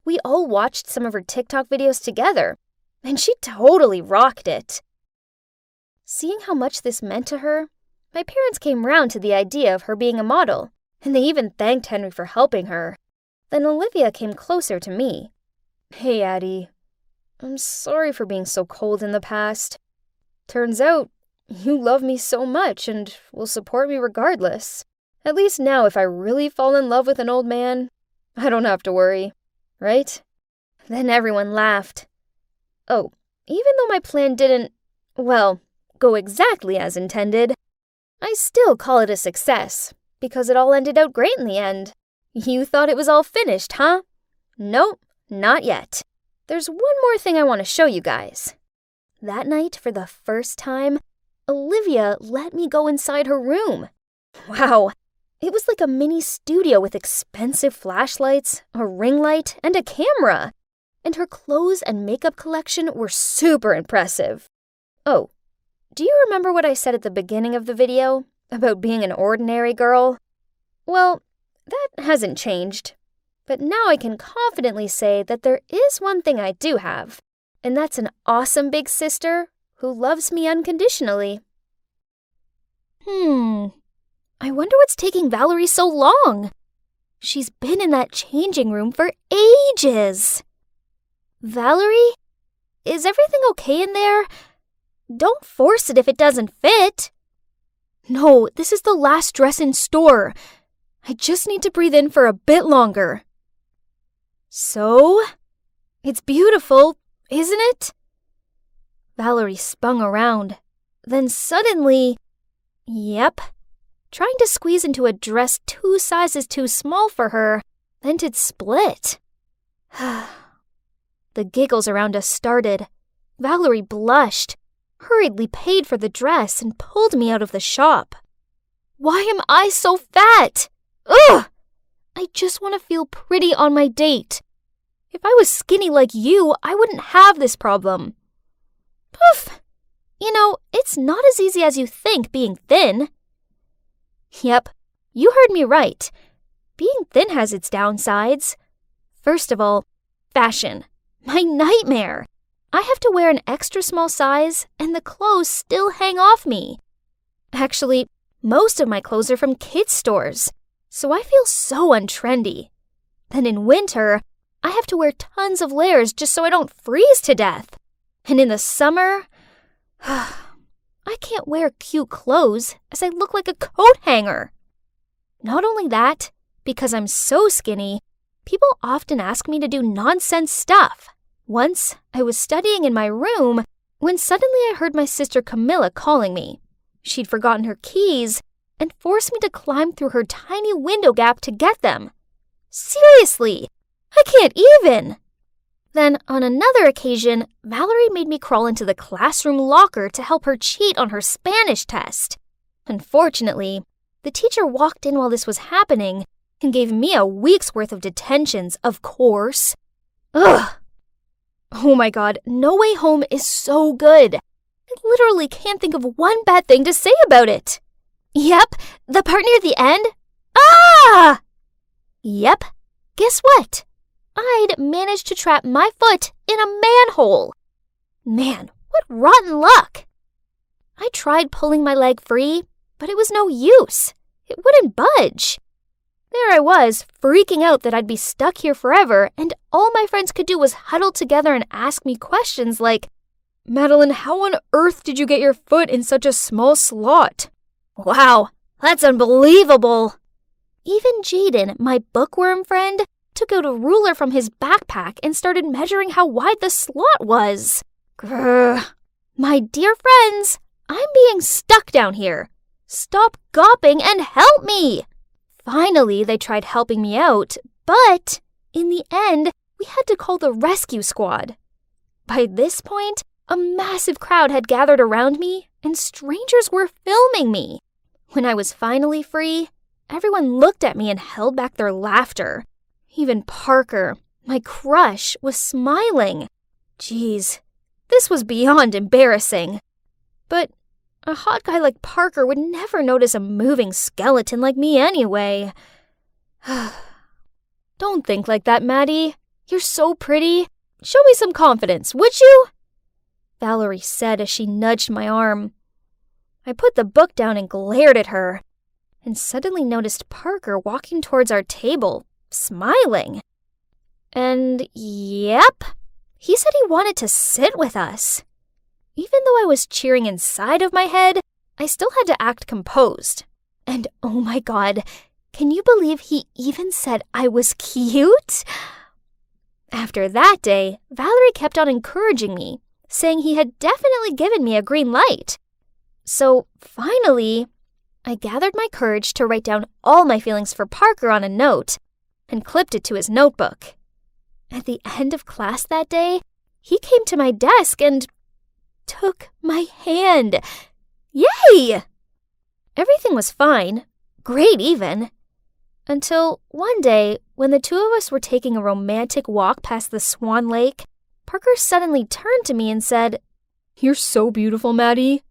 We all watched some of her TikTok videos together, and she totally rocked it. Seeing how much this meant to her, my parents came round to the idea of her being a model, and they even thanked Henry for helping her. Then Olivia came closer to me. Hey, Addie. I'm sorry for being so cold in the past. Turns out, you love me so much and will support me regardless. At least now, if I really fall in love with an old man, I don't have to worry, right? Then everyone laughed. Oh, even though my plan didn't, go exactly as intended, I still call it a success, because it all ended out great in the end. You thought it was all finished, huh? Nope, not yet. There's one more thing I want to show you guys. That night, for the first time, Olivia let me go inside her room. Wow, it was like a mini studio with expensive flashlights, a ring light, and a camera. And her clothes and makeup collection were super impressive. Oh, do you remember what I said at the beginning of the video about being an ordinary girl? Well, that hasn't changed. But now I can confidently say that there is one thing I do have, and that's an awesome big sister who loves me unconditionally. I wonder what's taking Valerie so long. She's been in that changing room for ages. Valerie? Is everything okay in there? Don't force it if it doesn't fit. No, this is the last dress in store. I just need to breathe in for a bit longer. So? It's beautiful, isn't it? Valerie spun around. Then suddenly, yep, trying to squeeze into a dress 2 sizes too small for her, then it split. The giggles around us started. Valerie blushed, hurriedly paid for the dress, and pulled me out of the shop. Why am I so fat? Ugh! I just want to feel pretty on my date. If I was skinny like you, I wouldn't have this problem. Poof! You know, it's not as easy as you think being thin. Yep, you heard me right. Being thin has its downsides. First of all, fashion. My nightmare. I have to wear an extra small size, and the clothes still hang off me. Actually, most of my clothes are from kids' stores, so I feel so untrendy. Then in winter, I have to wear tons of layers just so I don't freeze to death. And in the summer, I can't wear cute clothes as I look like a coat hanger. Not only that, because I'm so skinny, people often ask me to do nonsense stuff. Once, I was studying in my room when suddenly I heard my sister Camilla calling me. She'd forgotten her keys and forced me to climb through her tiny window gap to get them. Seriously, I can't even. Then, on another occasion, Valerie made me crawl into the classroom locker to help her cheat on her Spanish test. Unfortunately, the teacher walked in while this was happening and gave me a week's worth of detentions, of course. Ugh! Oh my god, No Way Home is so good. I literally can't think of one bad thing to say about it. Yep, the part near the end. Ah! Yep, guess what? I'd managed to trap my foot in a manhole. Man, what rotten luck. I tried pulling my leg free, but it was no use. It wouldn't budge. There I was, freaking out that I'd be stuck here forever, and all my friends could do was huddle together and ask me questions like, Madeline, how on earth did you get your foot in such a small slot? Wow, that's unbelievable. Even Jaden, my bookworm friend, took out a ruler from his backpack and started measuring how wide the slot was. Grr. My dear friends, I'm being stuck down here. Stop gawping and help me. Finally, they tried helping me out, but In the end, we had to call the rescue squad. By this point, a massive crowd had gathered around me, and strangers were filming me. When I was finally free, everyone looked at me and held back their laughter. Even Parker, my crush, was smiling. Geez, this was beyond embarrassing. But a hot guy like Parker would never notice a moving skeleton like me anyway. Don't think like that, Maddie. You're so pretty. Show me some confidence, would you? Valerie said as she nudged my arm. I put the book down and glared at her, and suddenly noticed Parker walking towards our table, smiling. And yep, he said he wanted to sit with us. Even though I was cheering inside of my head, I still had to act composed. And oh my God, can you believe he even said I was cute? After that day, Valerie kept on encouraging me, saying he had definitely given me a green light. So finally, I gathered my courage to write down all my feelings for Parker on a note and clipped it to his notebook. At the end of class that day, he came to my desk and took my hand. Yay! Everything was fine, great even, until one day when the two of us were taking a romantic walk past the Swan Lake, Parker suddenly turned to me and said, "You're so beautiful, Maddie.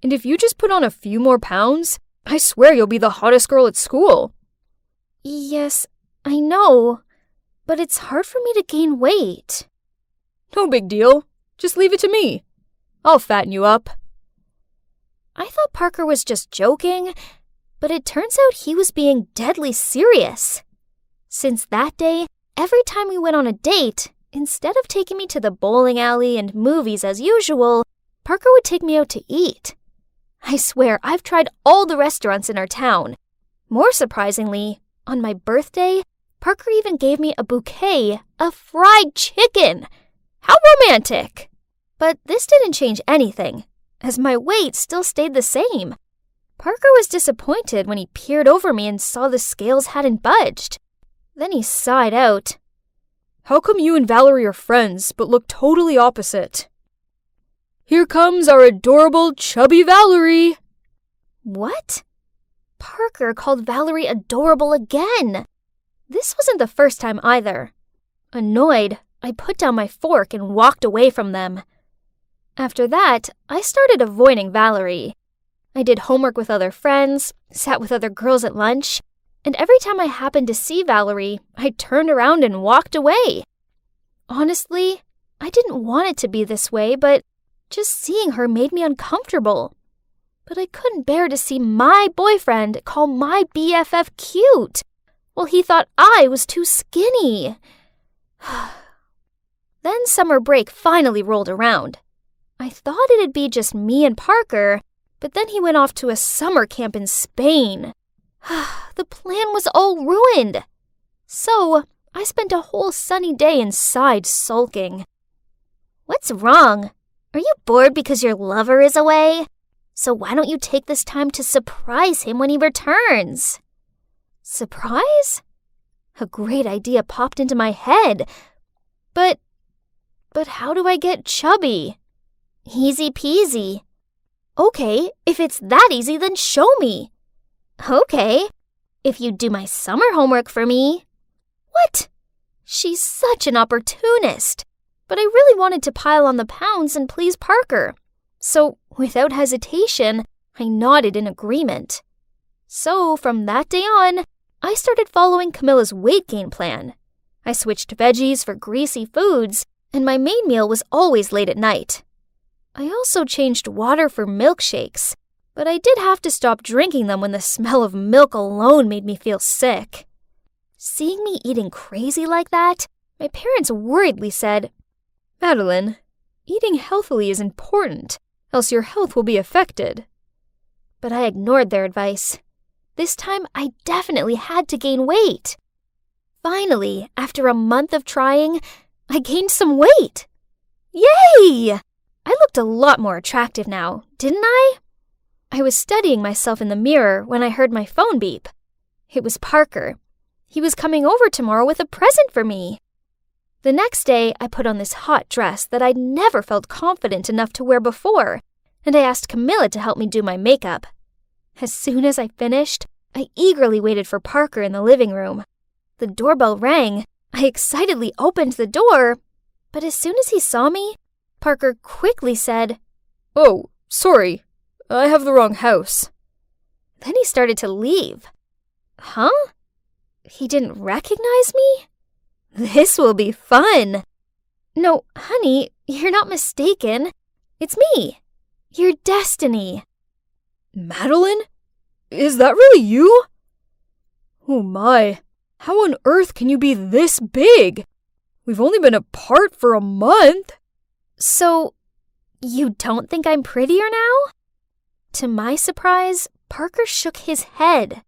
And if you just put on a few more pounds, I swear you'll be the hottest girl at school." Yes, I know, but it's hard for me to gain weight. No big deal. Just leave it to me. I'll fatten you up. I thought Parker was just joking, but it turns out he was being deadly serious. Since that day, every time we went on a date, instead of taking me to the bowling alley and movies as usual, Parker would take me out to eat. I swear I've tried all the restaurants in our town. More surprisingly, on my birthday, Parker even gave me a bouquet of fried chicken. How romantic! But this didn't change anything, as my weight still stayed the same. Parker was disappointed when he peered over me and saw the scales hadn't budged. Then he sighed out. "How come you and Valerie are friends, but look totally opposite? Here comes our adorable chubby Valerie." What? Parker called Valerie adorable again. This wasn't the first time either. Annoyed, I put down my fork and walked away from them. After that, I started avoiding Valerie. I did homework with other friends, sat with other girls at lunch, and every time I happened to see Valerie, I turned around and walked away. Honestly, I didn't want it to be this way, but just seeing her made me uncomfortable. But I couldn't bear to see my boyfriend call my BFF cute. Well, he thought I was too skinny. Then summer break finally rolled around. I thought it'd be just me and Parker, but then he went off to a summer camp in Spain. The plan was all ruined. So I spent a whole sunny day inside sulking. What's wrong? Are you bored because your lover is away? So why don't you take this time to surprise him when he returns? Surprise? A great idea popped into my head. But how do I get chubby? Easy peasy. Okay, if it's that easy, then show me. Okay, if you do my summer homework for me. What? She's such an opportunist. But I really wanted to pile on the pounds and please Parker. So, without hesitation, I nodded in agreement. So, from that day on, I started following Camilla's weight gain plan. I switched veggies for greasy foods, and my main meal was always late at night. I also changed water for milkshakes, but I did have to stop drinking them when the smell of milk alone made me feel sick. Seeing me eating crazy like that, my parents worriedly said, "Madeline, eating healthily is important, else your health will be affected." But I ignored their advice. This time, I definitely had to gain weight. Finally, after a month of trying, I gained some weight. Yay! I looked a lot more attractive now, didn't I? I was studying myself in the mirror when I heard my phone beep. It was Parker. He was coming over tomorrow with a present for me. The next day, I put on this hot dress that I'd never felt confident enough to wear before, and I asked Camilla to help me do my makeup. As soon as I finished, I eagerly waited for Parker in the living room. The doorbell rang. I excitedly opened the door, but as soon as he saw me, Parker quickly said, "Oh, sorry. I have the wrong house." Then he started to leave. Huh? He didn't recognize me? This will be fun. No, honey, you're not mistaken. It's me, your Destiny. Madeline? Is that really you? Oh my, how on earth can you be this big? We've only been apart for a month. So, you don't think I'm prettier now? To my surprise, Parker shook his head.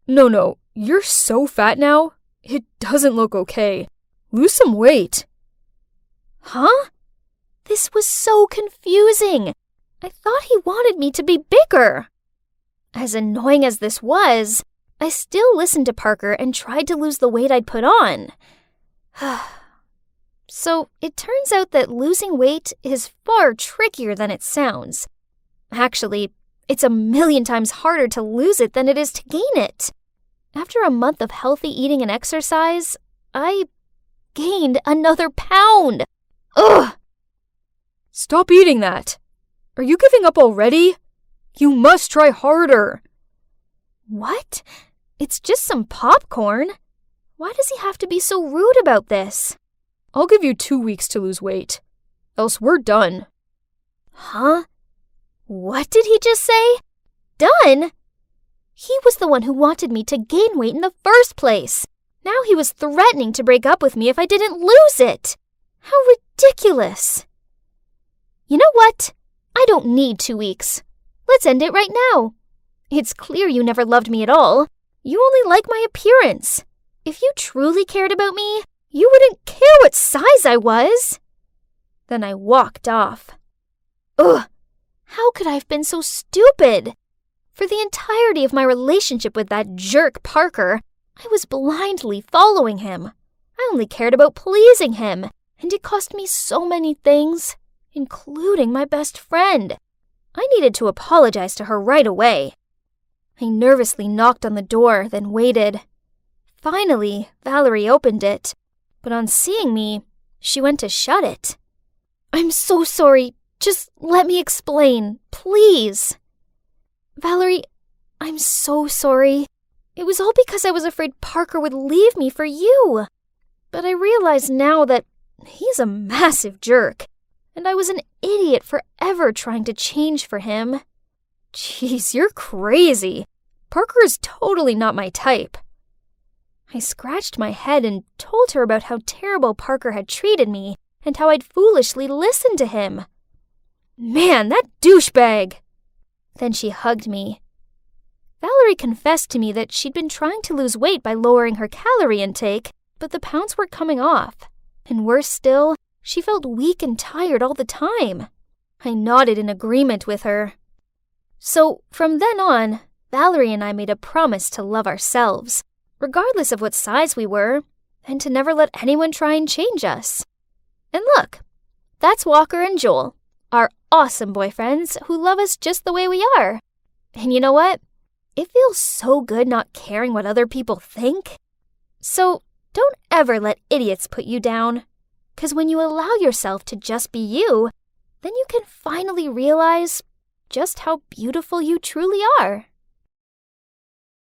No, you're so fat now. It doesn't look okay. Lose some weight. Huh? This was so confusing. I thought he wanted me to be bigger. As annoying as this was, I still listened to Parker and tried to lose the weight I'd put on. So it turns out that losing weight is far trickier than it sounds. Actually, it's 1,000,000 times harder to lose it than it is to gain it. After a month of healthy eating and exercise, I gained another pound. Ugh! Stop eating that. Are you giving up already? You must try harder. What? It's just some popcorn. Why does he have to be so rude about this? I'll give you 2 weeks to lose weight. Else we're done. Huh? What did he just say? Done? He was the one who wanted me to gain weight in the first place. Now he was threatening to break up with me if I didn't lose it. How ridiculous. You know what? I don't need 2 weeks. Let's end it right now. It's clear you never loved me at all. You only like my appearance. If you truly cared about me, you wouldn't care what size I was. Then I walked off. Ugh! How could I have been so stupid? For the entirety of my relationship with that jerk Parker, I was blindly following him. I only cared about pleasing him, and it cost me so many things, including my best friend. I needed to apologize to her right away. I nervously knocked on the door, then waited. Finally, Valerie opened it, but on seeing me, she went to shut it. I'm so sorry. Just let me explain, please. Valerie, I'm so sorry. It was all because I was afraid Parker would leave me for you. But I realize now that he's a massive jerk, and I was an idiot for ever trying to change for him. Jeez, you're crazy. Parker is totally not my type. I scratched my head and told her about how terrible Parker had treated me and how I'd foolishly listened to him. Man, that douchebag! Then she hugged me. Valerie confessed to me that she'd been trying to lose weight by lowering her calorie intake, but the pounds weren't coming off. And worse still, she felt weak and tired all the time. I nodded in agreement with her. So, from then on, Valerie and I made a promise to love ourselves, regardless of what size we were, and to never let anyone try and change us. And look, that's Walker and Joel, our awesome boyfriends who love us just the way we are. And you know what? It feels so good not caring what other people think. So don't ever let idiots put you down. 'Cause when you allow yourself to just be you, then you can finally realize just how beautiful you truly are.